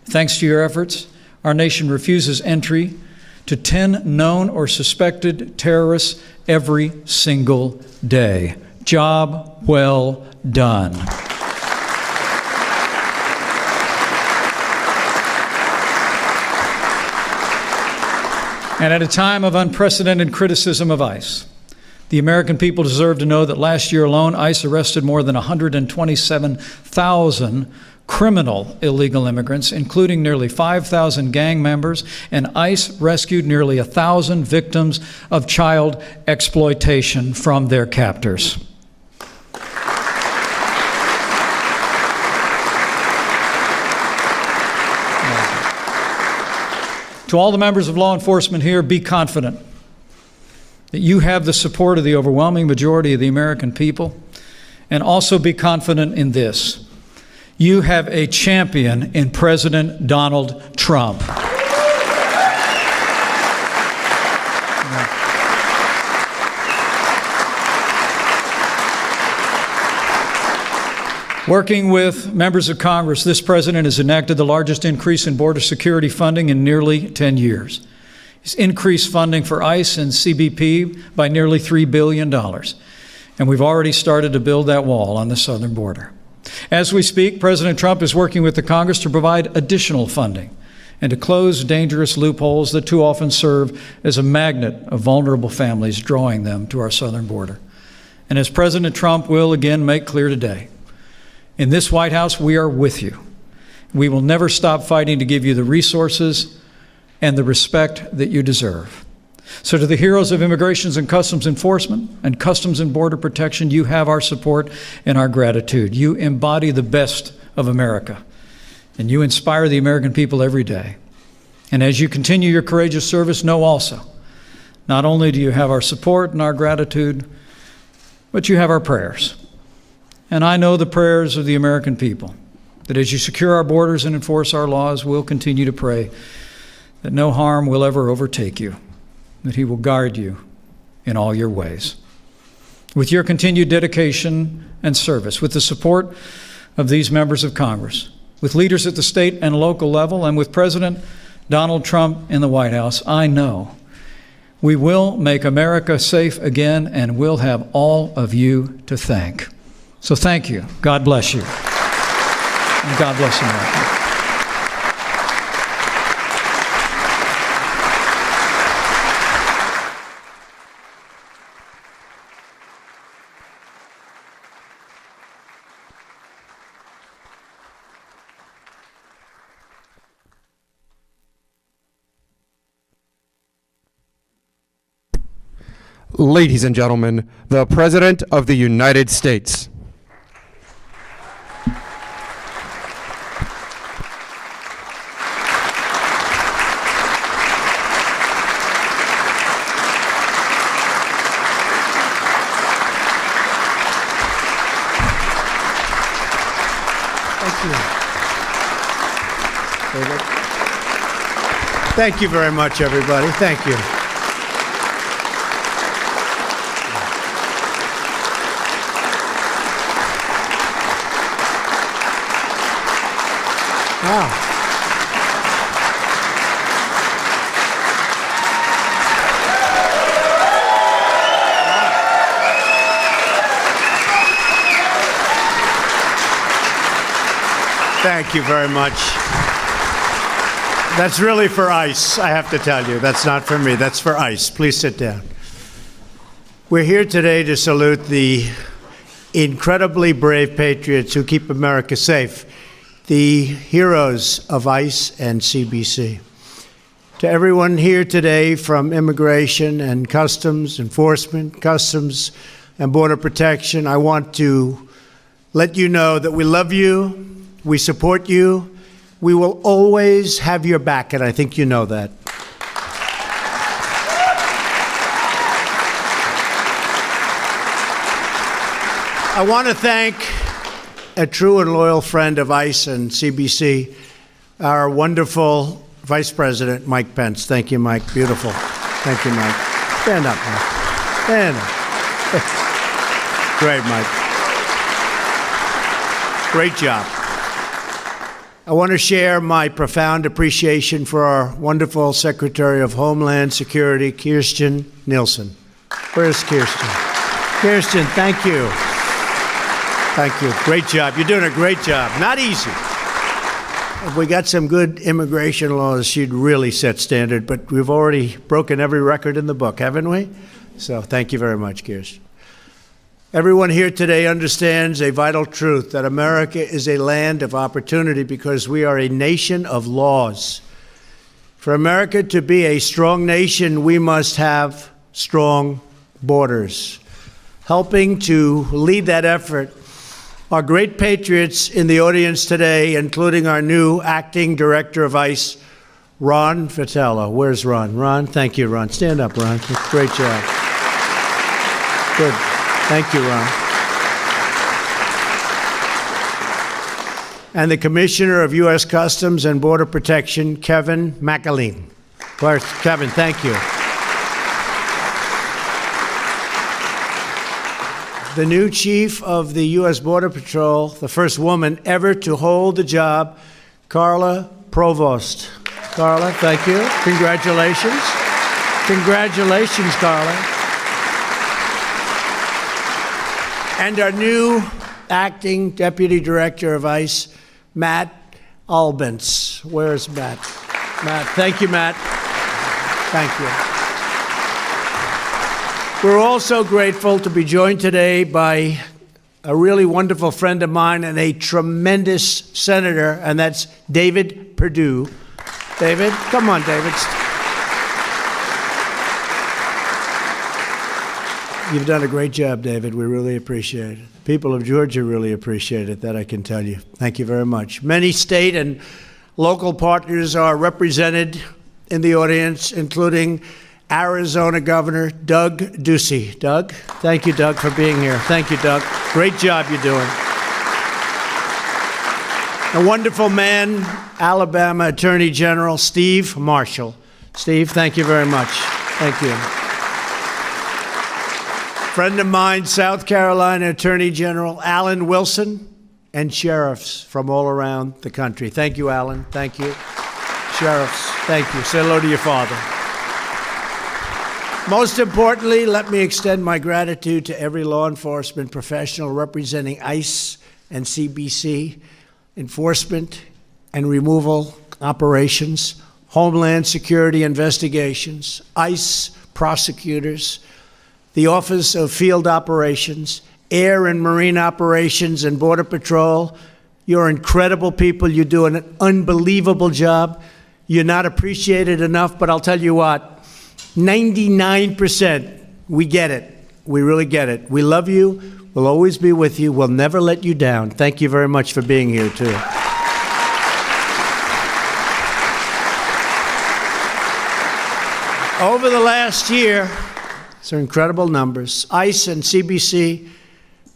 Thanks to your efforts, our nation refuses entry to 10 known or suspected terrorists every single day. Job well done. And at a time of unprecedented criticism of ICE, the American people deserve to know that last year alone, ICE arrested more than 127,000 criminal illegal immigrants, including nearly 5,000 gang members, and ICE rescued nearly 1,000 victims of child exploitation from their captors. To all the members of law enforcement here, be confident that you have the support of the overwhelming majority of the American people, and also be confident in this. You have a champion in President Donald Trump. Working with members of Congress, this president has enacted the largest increase in border security funding in nearly 10 years. He's increased funding for ICE and CBP by nearly $3 billion. And we've already started to build that wall on the southern border. As we speak, President Trump is working with the Congress to provide additional funding and to close dangerous loopholes that too often serve as a magnet of vulnerable families, drawing them to our southern border. And as President Trump will again make clear today, in this White House, we are with you. We will never stop fighting to give you the resources and the respect that you deserve. So to the heroes of Immigrations and Customs Enforcement and Customs and Border Protection, you have our support and our gratitude. You embody the best of America, and you inspire the American people every day. And as you continue your courageous service, know also, not only do you have our support and our gratitude, but you have our prayers. And I know the prayers of the American people, that as you secure our borders and enforce our laws, we'll continue to pray that no harm will ever overtake you, that He will guard you in all your ways. With your continued dedication and service, with the support of these members of Congress, with leaders at the state and local level, and with President Donald Trump in the White House, I know we will make America safe again, and we'll have all of you to thank. So thank you. God bless you. And God bless America. Ladies and gentlemen, the President of the United States. Thank you very much, everybody. Thank you. Wow. Thank you very much. That's really for ICE, I have to tell you. That's not for me. That's for ICE. Please sit down. We're here today to salute the incredibly brave patriots who keep America safe, the heroes of ICE and CBC. To everyone here today from Immigration and Customs Enforcement, Customs and Border Protection, I want to let you know that we love you, we support you, we will always have your back, and I think you know that. I want to thank a true and loyal friend of ICE and CBC, our wonderful Vice President, Mike Pence. Thank you, Mike. Beautiful. Thank you, Mike. Stand up, Mike. Stand up. Great, Mike. Great job. I want to share my profound appreciation for our wonderful Secretary of Homeland Security, Kirstjen Nielsen. Where's Kirstjen? Kirstjen, thank you. Thank you. Great job. You're doing a great job. Not easy. If we got some good immigration laws, she'd really set standard, but we've already broken every record in the book, haven't we? So thank you very much, Kirstjen. Everyone here today understands a vital truth, that America is a land of opportunity because we are a nation of laws. For America to be a strong nation, we must have strong borders. Helping to lead that effort are great patriots in the audience today, including our new acting director of ICE, Ron Vitello. Where's Ron? Ron, thank you, Ron. Stand up, Ron. Great job. Good. Thank you, Ron. And the Commissioner of U.S. Customs and Border Protection, Kevin McAleen. Kevin, thank you. The new chief of the U.S. Border Patrol, the first woman ever to hold the job, Carla Provost. Carla, thank you. Congratulations. Congratulations, Carla. And our new acting deputy director of ICE, Matt Albence. Where's Matt? Matt, thank you, Matt. Thank you. We're also grateful to be joined today by a really wonderful friend of mine and a tremendous senator, and that's David Perdue. David, come on, David. You've done a great job, David. We really appreciate it. People of Georgia really appreciate it, that I can tell you. Thank you very much. Many state and local partners are represented in the audience, including Arizona Governor Doug Ducey. Doug, thank you, Doug, for being here. Thank you, Doug. Great job you're doing. A wonderful man, Alabama Attorney General Steve Marshall. Steve, thank you very much. Thank you. Friend of mine, South Carolina Attorney General Alan Wilson, and sheriffs from all around the country. Thank you, Alan. Thank you. Sheriffs, thank you. Say hello to your father. Most importantly, let me extend my gratitude to every law enforcement professional representing ICE and CBC, enforcement and removal operations, Homeland Security investigations, ICE prosecutors, the Office of Field Operations, Air and Marine Operations, and Border Patrol. You're incredible people. You do an unbelievable job. You're not appreciated enough, but I'll tell you what, 99%, we get it. We really get it. We love you. We'll always be with you. We'll never let you down. Thank you very much for being here, too. Over the last year, these are incredible numbers, ICE and CBC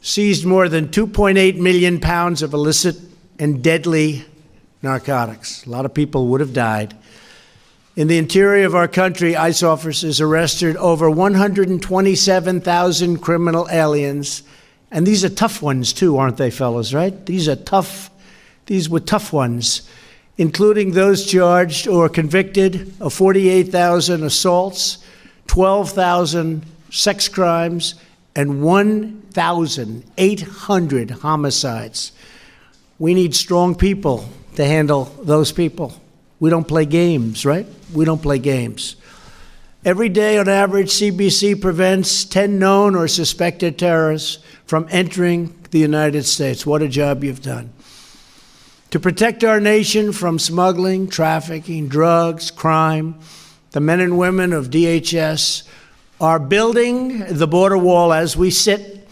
seized more than 2.8 million pounds of illicit and deadly narcotics. A lot of people would have died. In the interior of our country, ICE officers arrested over 127,000 criminal aliens. And these are tough ones, too, aren't they, fellas, right? These were tough ones, including those charged or convicted of 48,000 assaults, 12,000 sex crimes, and 1,800 homicides. We need strong people to handle those people. We don't play games, right? We don't play games. Every day, on average, CBC prevents 10 known or suspected terrorists from entering the United States. What a job you've done. To protect our nation from smuggling, trafficking, drugs, crime, the men and women of DHS are building the border wall as we sit,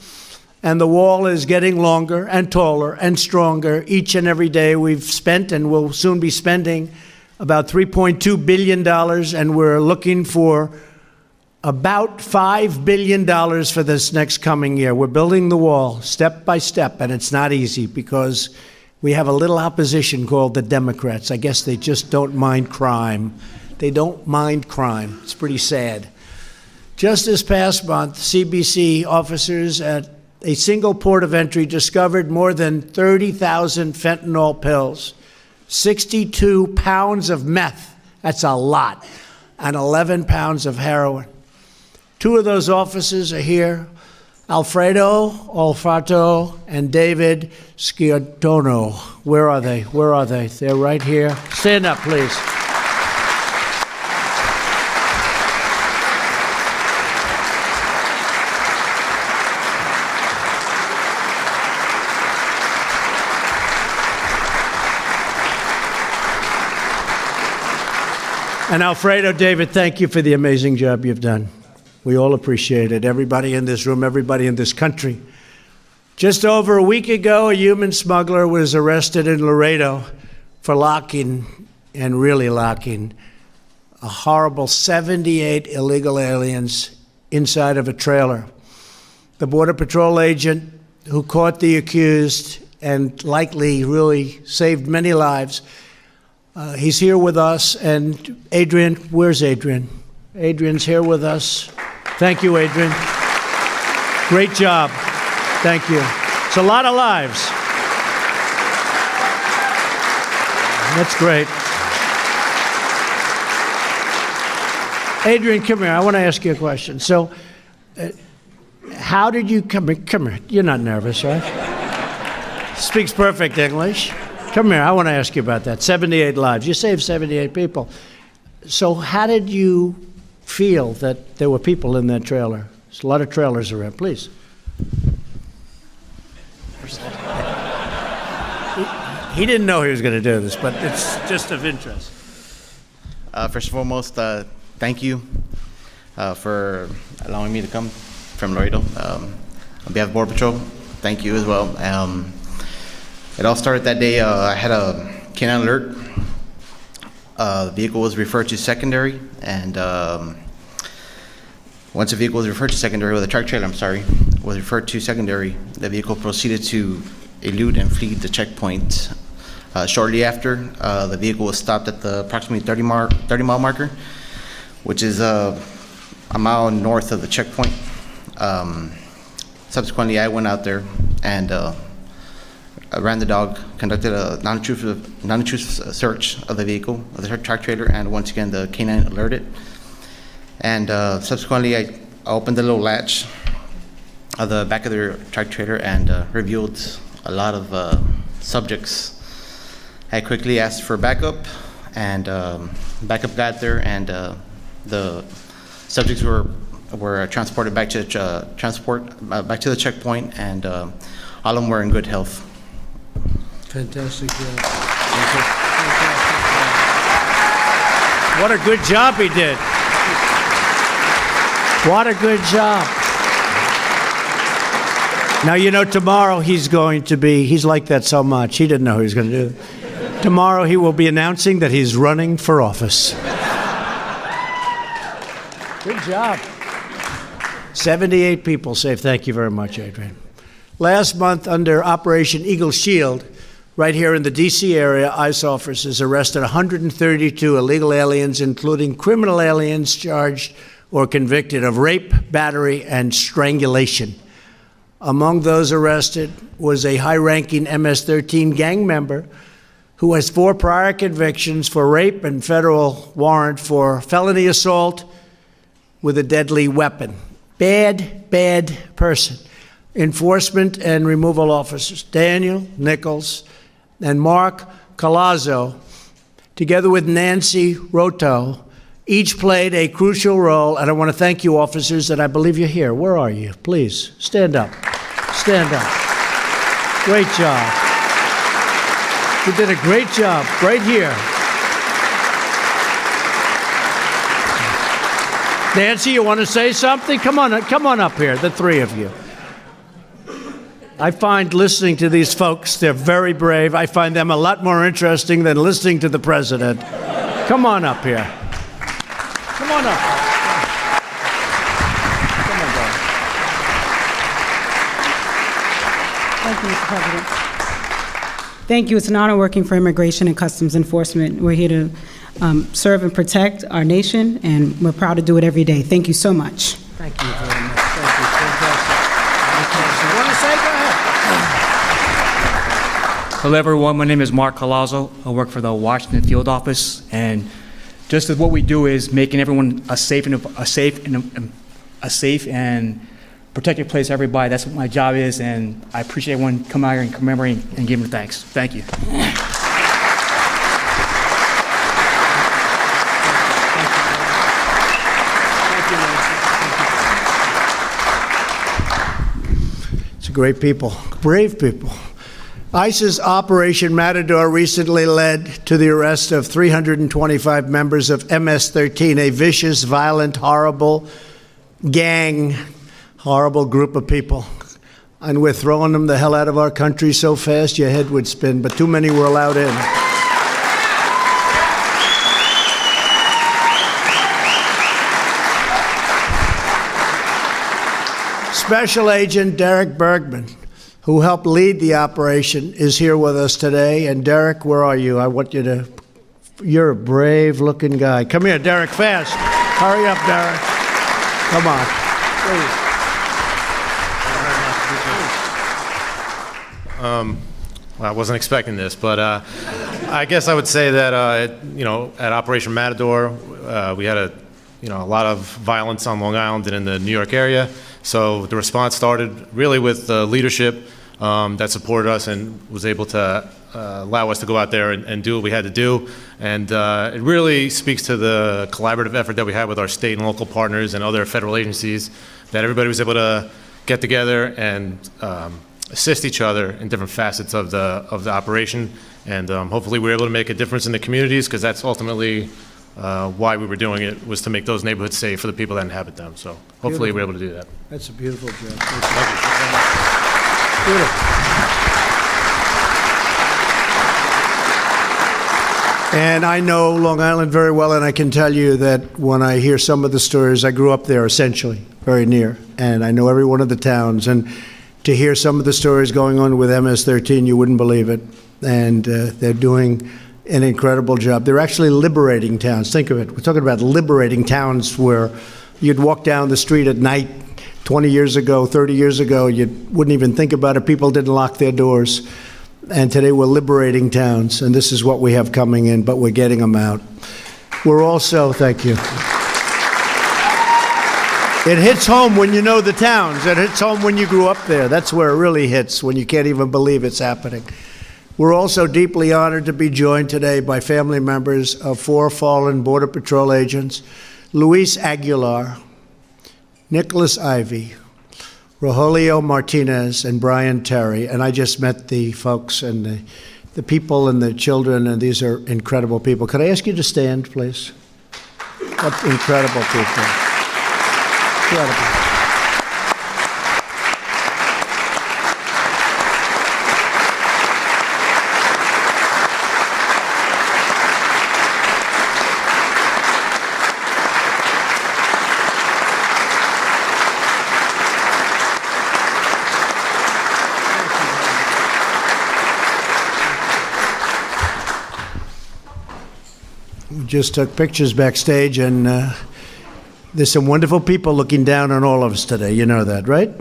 and the wall is getting longer and taller and stronger each and every day. We've spent and will soon be spending about $3.2 billion, and we're looking for about $5 billion for this next coming year. We're building the wall step by step, and it's not easy because we have a little opposition called the Democrats. I guess they just don't mind crime. They don't mind crime. It's pretty sad. Just this past month, CBC officers at a single port of entry discovered more than 30,000 fentanyl pills, 62 pounds of meth, that's a lot, and 11 pounds of heroin. Two of those officers are here, Alfredo Olfato and David Sciordono. Where are they? Where are they? They're right here. Stand up, please. And Alfredo, David, thank you for the amazing job you've done. We all appreciate it. Everybody in this room, everybody in this country. Just over a week ago, a human smuggler was arrested in Laredo for locking, and really locking, a horrible 78 illegal aliens inside of a trailer. The Border Patrol agent who caught the accused and likely really saved many lives, he's here with us. And Adrian, where's Adrian? Adrian's here with us. Thank you, Adrian. Great job. Thank you. It's a lot of lives. That's great. Adrian, come here. I want to ask you a question. So, how did you come here? You're not nervous, right? Speaks perfect English. Come here. I want to ask you about that. 78 lives. You saved 78 people. So, how did you feel that there were people in that trailer? There's a lot of trailers around. Please. He didn't know he was going to do this, but it's just of interest. First and foremost, thank you for allowing me to come from Laredo. On behalf of Border Patrol, thank you as well. It all started that day. I had a canine alert. The vehicle was referred to secondary, and once the vehicle was referred to secondary, or the truck trailer, was referred to secondary, the vehicle proceeded to elude and flee the checkpoint. Shortly after, the vehicle was stopped at the approximately 30-mile marker, which is a mile north of the checkpoint. Subsequently, I went out there and I ran the dog, conducted a non-intrusive search of the vehicle, of the truck trailer, and once again, the canine alerted. And subsequently, I opened the little latch of the back of the truck trailer and revealed a lot of subjects. I quickly asked for backup, and backup got there, and the subjects were transported back to back to the checkpoint, and all of them were in good health. Fantastic job. What a good job he did. What a good job. Now, you know, tomorrow he's like that so much, he didn't know he was going to do it. Tomorrow he will be announcing that he's running for office. Good job. 78 people saved. Thank you very much, Adrian. Last month, under Operation Eagle Shield, right here in the D.C. area, ICE officers arrested 132 illegal aliens, including criminal aliens charged or convicted of rape, battery, and strangulation. Among those arrested was a high-ranking MS-13 gang member who has 4 prior convictions for rape and federal warrant for felony assault with a deadly weapon. Bad, bad person. Enforcement and removal officers Daniel Nichols and Mark Colazzo, together with Nancy Roto, each played a crucial role, and I want to thank you, officers, and I believe you're here. Where are you? Please, stand up. Stand up. Great job. You did a great job right here. Nancy, you want to say something? Come on up here, the three of you. I find listening to these folks, they're very brave. I find them a lot more interesting than listening to the president. Come on up here. Come on up. Come on, brother. Thank you, Mr. President. Thank you. It's an honor working for Immigration and Customs Enforcement. We're here to serve and protect our nation, and we're proud to do it every day. Thank you so much. Thank you very much. Thank you. Fantastic. You want to say? Go ahead. Hello, everyone. My name is Mark Colazzo. I work for the Washington Field Office, and just as what we do is making everyone a safe and protected place for everybody. That's what my job is, and I appreciate everyone coming out here and commemorating and giving thanks. Thank you. It's great people, brave people. ICE's Operation Matador recently led to the arrest of 325 members of MS-13, a vicious, violent, horrible gang, horrible group of people. And we're throwing them the hell out of our country so fast your head would spin, but too many were allowed in. Special Agent Derek Bergman, who helped lead the operation, is here with us today. And Derek, where are you? I want you to, you're a brave looking guy. Come here, Derek, fast. Hurry up, Derek. Come on, please. Well, I wasn't expecting this, but I guess I would say that, at Operation Matador, we had a lot of violence on Long Island and in the New York area. So the response started really with the leadership that supported us and was able to allow us to go out there and do what we had to do. And it really speaks to the collaborative effort that we had with our state and local partners and other federal agencies, that everybody was able to get together and assist each other in different facets of the operation. And hopefully we were able to make a difference in the communities, because that's ultimately why we were doing it, was to make those neighborhoods safe for the people that inhabit them. So hopefully we're able to do that. That's a beautiful job. Thank you. Beautiful. And I know Long Island very well, and I can tell you that when I hear some of the stories, I grew up there essentially, very near, and I know every one of the towns. And to hear some of the stories going on with MS-13, you wouldn't believe it. And they're doing an incredible job. They're actually liberating towns. Think of it. We're talking about liberating towns where you'd walk down the street at night 20 years ago, 30 years ago, you wouldn't even think about it. People didn't lock their doors. And today we're liberating towns, and this is what we have coming in, but we're getting them out. We're also, thank you. It hits home when you know the towns. It hits home when you grew up there. That's where it really hits, when you can't even believe it's happening. We're also deeply honored to be joined today by family members of 4 fallen Border Patrol agents, Luis Aguilar, Nicholas Ivey, Rogelio Martinez, and Brian Terry. And I just met the folks and the people and the children, and these are incredible people. Could I ask you to stand, please? What incredible people. Incredible. Just took pictures backstage, and there's some wonderful people looking down on all of us today. You know that, right?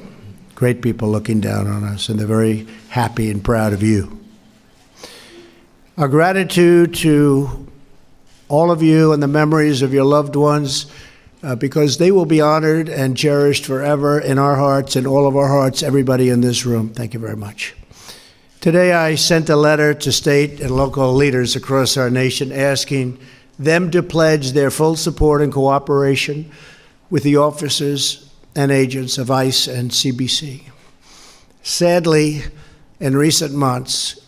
Great people looking down on us, and they're very happy and proud of you. Our gratitude to all of you and the memories of your loved ones, because they will be honored and cherished forever in our hearts, in all of our hearts, everybody in this room. Thank you very much. Today I sent a letter to state and local leaders across our nation asking them to pledge their full support and cooperation with the officers and agents of ICE and CBC. Sadly, in recent months,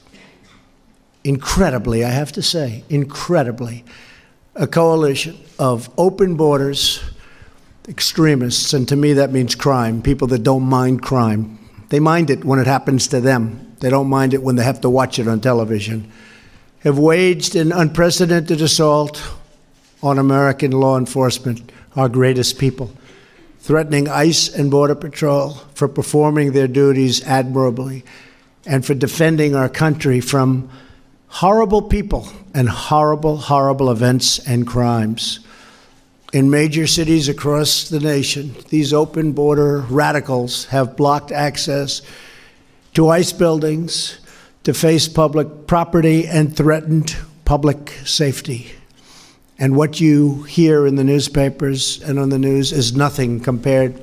incredibly, I have to say, incredibly, a coalition of open borders extremists, and to me that means crime, people that don't mind crime. They mind it when it happens to them. They don't mind it when they have to watch it on television. Have waged an unprecedented assault on American law enforcement, our greatest people, threatening ICE and Border Patrol for performing their duties admirably and for defending our country from horrible people and horrible, horrible events and crimes. In major cities across the nation, these open border radicals have blocked access to ICE buildings, to face public property, and threatened public safety. And what you hear in the newspapers and on the news is nothing compared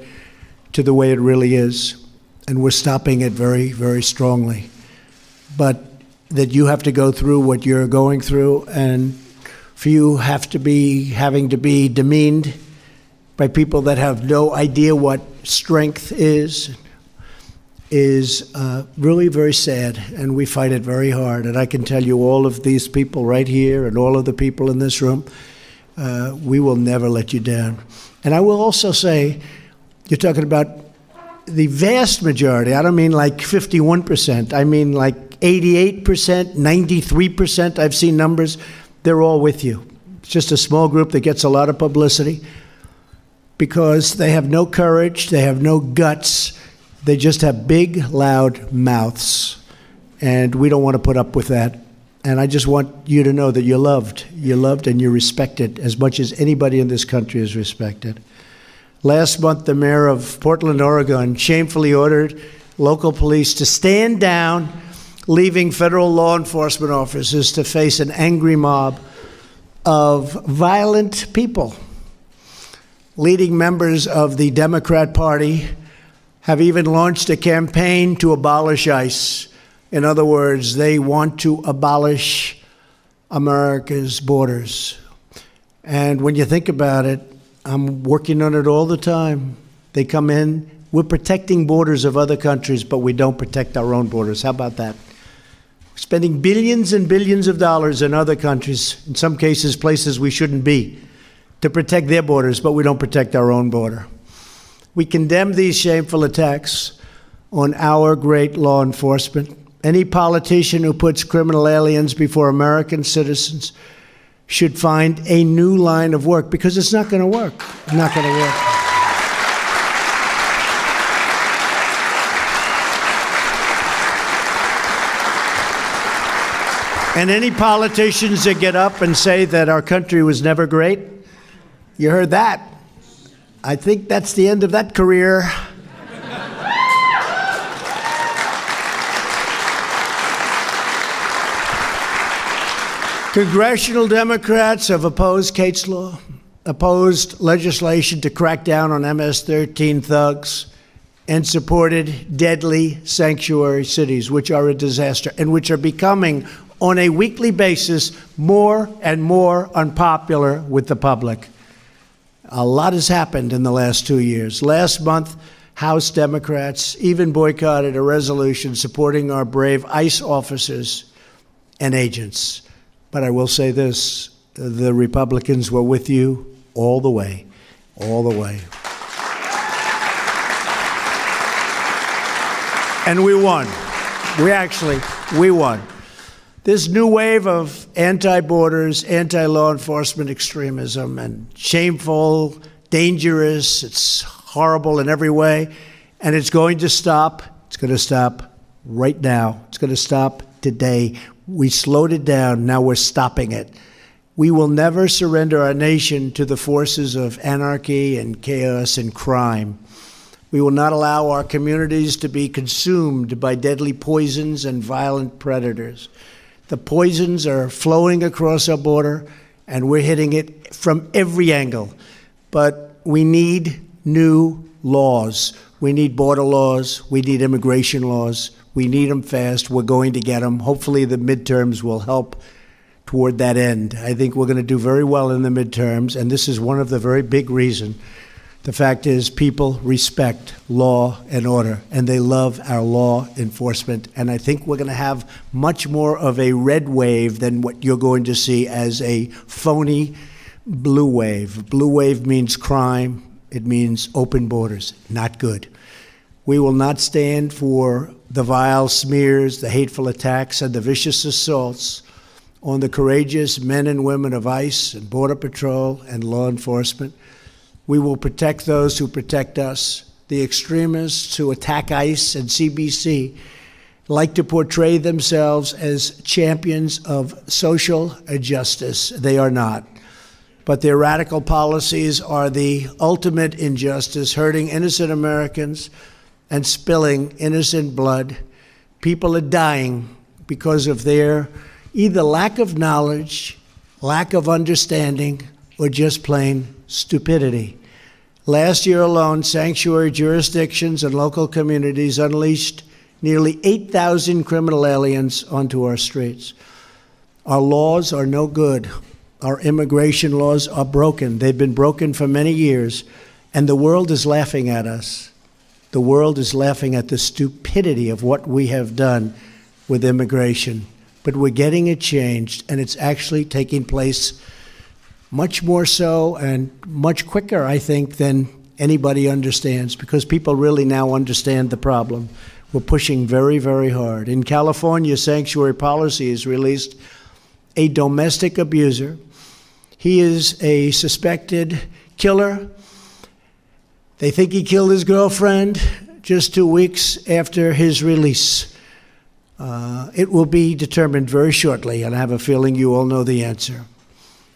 to the way it really is. And we're stopping it very, very strongly. But that you have to go through what you're going through, and for you having to be demeaned by people that have no idea what strength is really very sad, and we fight it very hard. And I can tell you, all of these people right here and all of the people in this room, we will never let you down. And I will also say, you're talking about the vast majority. I don't mean like 51%. I mean like 88%, 93%. I've seen numbers. They're all with you. It's just a small group that gets a lot of publicity because they have no courage, they have no guts, they just have big, loud mouths. And we don't want to put up with that. And I just want you to know that you're loved. You're loved and you're respected as much as anybody in this country is respected. Last month, the mayor of Portland, Oregon, shamefully ordered local police to stand down, leaving federal law enforcement officers to face an angry mob of violent people. Leading members of the Democrat Party have even launched a campaign to abolish ICE. In other words, they want to abolish America's borders. And when you think about it, I'm working on it all the time. They come in, we're protecting borders of other countries, but we don't protect our own borders. How about that? Spending billions and billions of dollars in other countries, in some cases places we shouldn't be, to protect their borders, but we don't protect our own border. We condemn these shameful attacks on our great law enforcement. Any politician who puts criminal aliens before American citizens should find a new line of work, because it's not going to work. It's not going to work. And any politicians that get up and say that our country was never great, you heard that. I think that's the end of that career. Congressional Democrats have opposed Kate's Law, opposed legislation to crack down on MS-13 thugs, and supported deadly sanctuary cities, which are a disaster and which are becoming, on a weekly basis, more and more unpopular with the public. A lot has happened in the last 2 years. Last month, House Democrats even boycotted a resolution supporting our brave ICE officers and agents. But I will say this, the Republicans were with you all the way, all the way. And we won. We won. This new wave of anti-borders, anti-law enforcement extremism, and shameful, dangerous, it's horrible in every way, and it's going to stop. It's going to stop right now. It's going to stop today. We slowed it down, now we're stopping it. We will never surrender our nation to the forces of anarchy and chaos and crime. We will not allow our communities to be consumed by deadly poisons and violent predators. The poisons are flowing across our border, and we're hitting it from every angle. But we need new laws. We need border laws. We need immigration laws. We need them fast. We're going to get them. Hopefully the midterms will help toward that end. I think we're going to do very well in the midterms, and this is one of the very big reasons The fact is, people respect law and order, and they love our law enforcement. And I think we're going to have much more of a red wave than what you're going to see as a phony blue wave. Blue wave means crime. It means open borders. Not good. We will not stand for the vile smears, the hateful attacks, and the vicious assaults on the courageous men and women of ICE and Border Patrol and law enforcement. We will protect those who protect us. The extremists who attack ICE and CBP like to portray themselves as champions of social justice. They are not. But their radical policies are the ultimate injustice, hurting innocent Americans and spilling innocent blood. People are dying because of their either lack of knowledge, lack of understanding, or just plain stupidity. Last year alone, sanctuary jurisdictions and local communities unleashed nearly 8,000 criminal aliens onto our streets. Our laws are no good. Our immigration laws are broken. They've been broken for many years, and the world is laughing at us. The world is laughing at the stupidity of what we have done with immigration. But we're getting it changed, and it's actually taking place much more so and much quicker, I think, than anybody understands, because people really now understand the problem. We're pushing very, very hard. In California, Sanctuary Policy has released a domestic abuser. He is a suspected killer. They think he killed his girlfriend just 2 weeks after his release. It will be determined very shortly, and I have a feeling you all know the answer.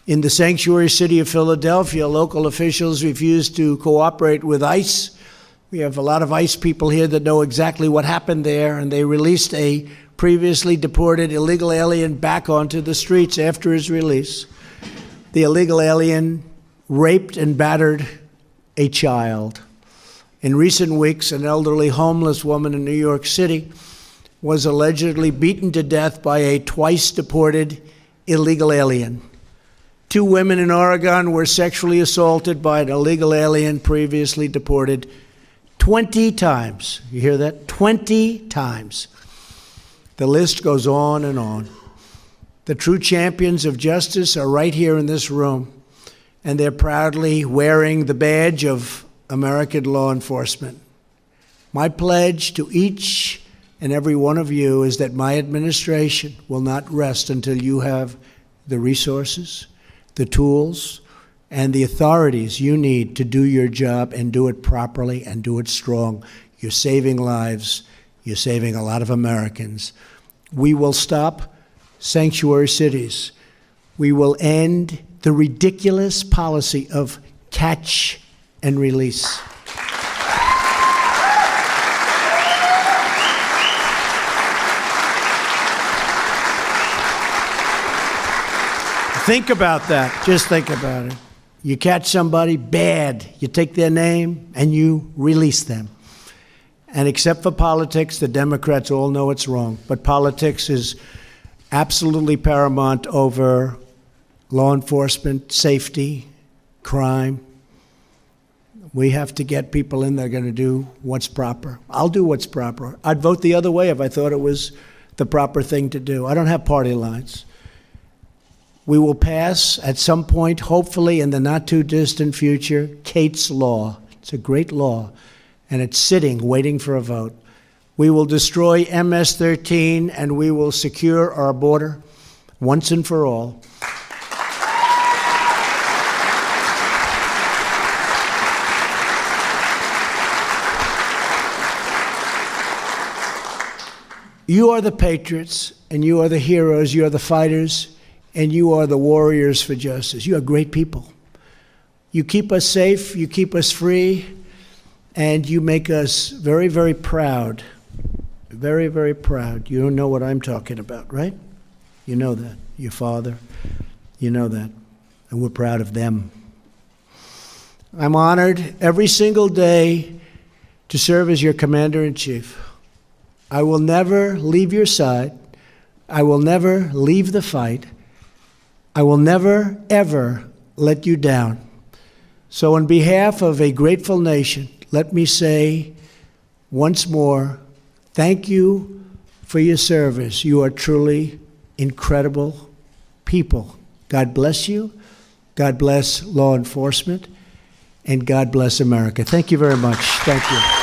In the sanctuary city of Philadelphia, local officials refused to cooperate with ICE. We have a lot of ICE people here that know exactly what happened there, and they released a previously deported illegal alien back onto the streets after his release. The illegal alien raped and battered a child. In recent weeks, an elderly homeless woman in New York City was allegedly beaten to death by a twice-deported illegal alien. 2 women in Oregon were sexually assaulted by an illegal alien previously deported 20 times. You hear that? 20 times. The list goes on and on. The true champions of justice are right here in this room, and they're proudly wearing the badge of American law enforcement. My pledge to each and every one of you is that my administration will not rest until you have the resources, the tools, and the authorities you need to do your job and do it properly and do it strong. You're saving lives. You're saving a lot of Americans. We will stop sanctuary cities. We will end the ridiculous policy of catch and release. Think about that. Just think about it. You catch somebody bad, you take their name, and you release them. And except for politics, the Democrats all know it's wrong. But politics is absolutely paramount over law enforcement, safety, crime. We have to get people in that are going to do what's proper. I'll do what's proper. I'd vote the other way if I thought it was the proper thing to do. I don't have party lines. We will pass at some point, hopefully in the not-too-distant future, Kate's Law. It's a great law, and it's sitting, waiting for a vote. We will destroy MS-13, and we will secure our border once and for all. You are the patriots, and you are the heroes, you are the fighters, and you are the warriors for justice. You are great people. You keep us safe, you keep us free, and you make us very, very proud. Very, very proud. You don't know what I'm talking about, right? You know that. Your father, you know that. And we're proud of them. I'm honored every single day to serve as your commander-in-chief. I will never leave your side. I will never leave the fight. I will never, ever let you down. So on behalf of a grateful nation, let me say once more, thank you for your service. You are truly incredible people. God bless you. God bless law enforcement. And God bless America. Thank you very much. Thank you.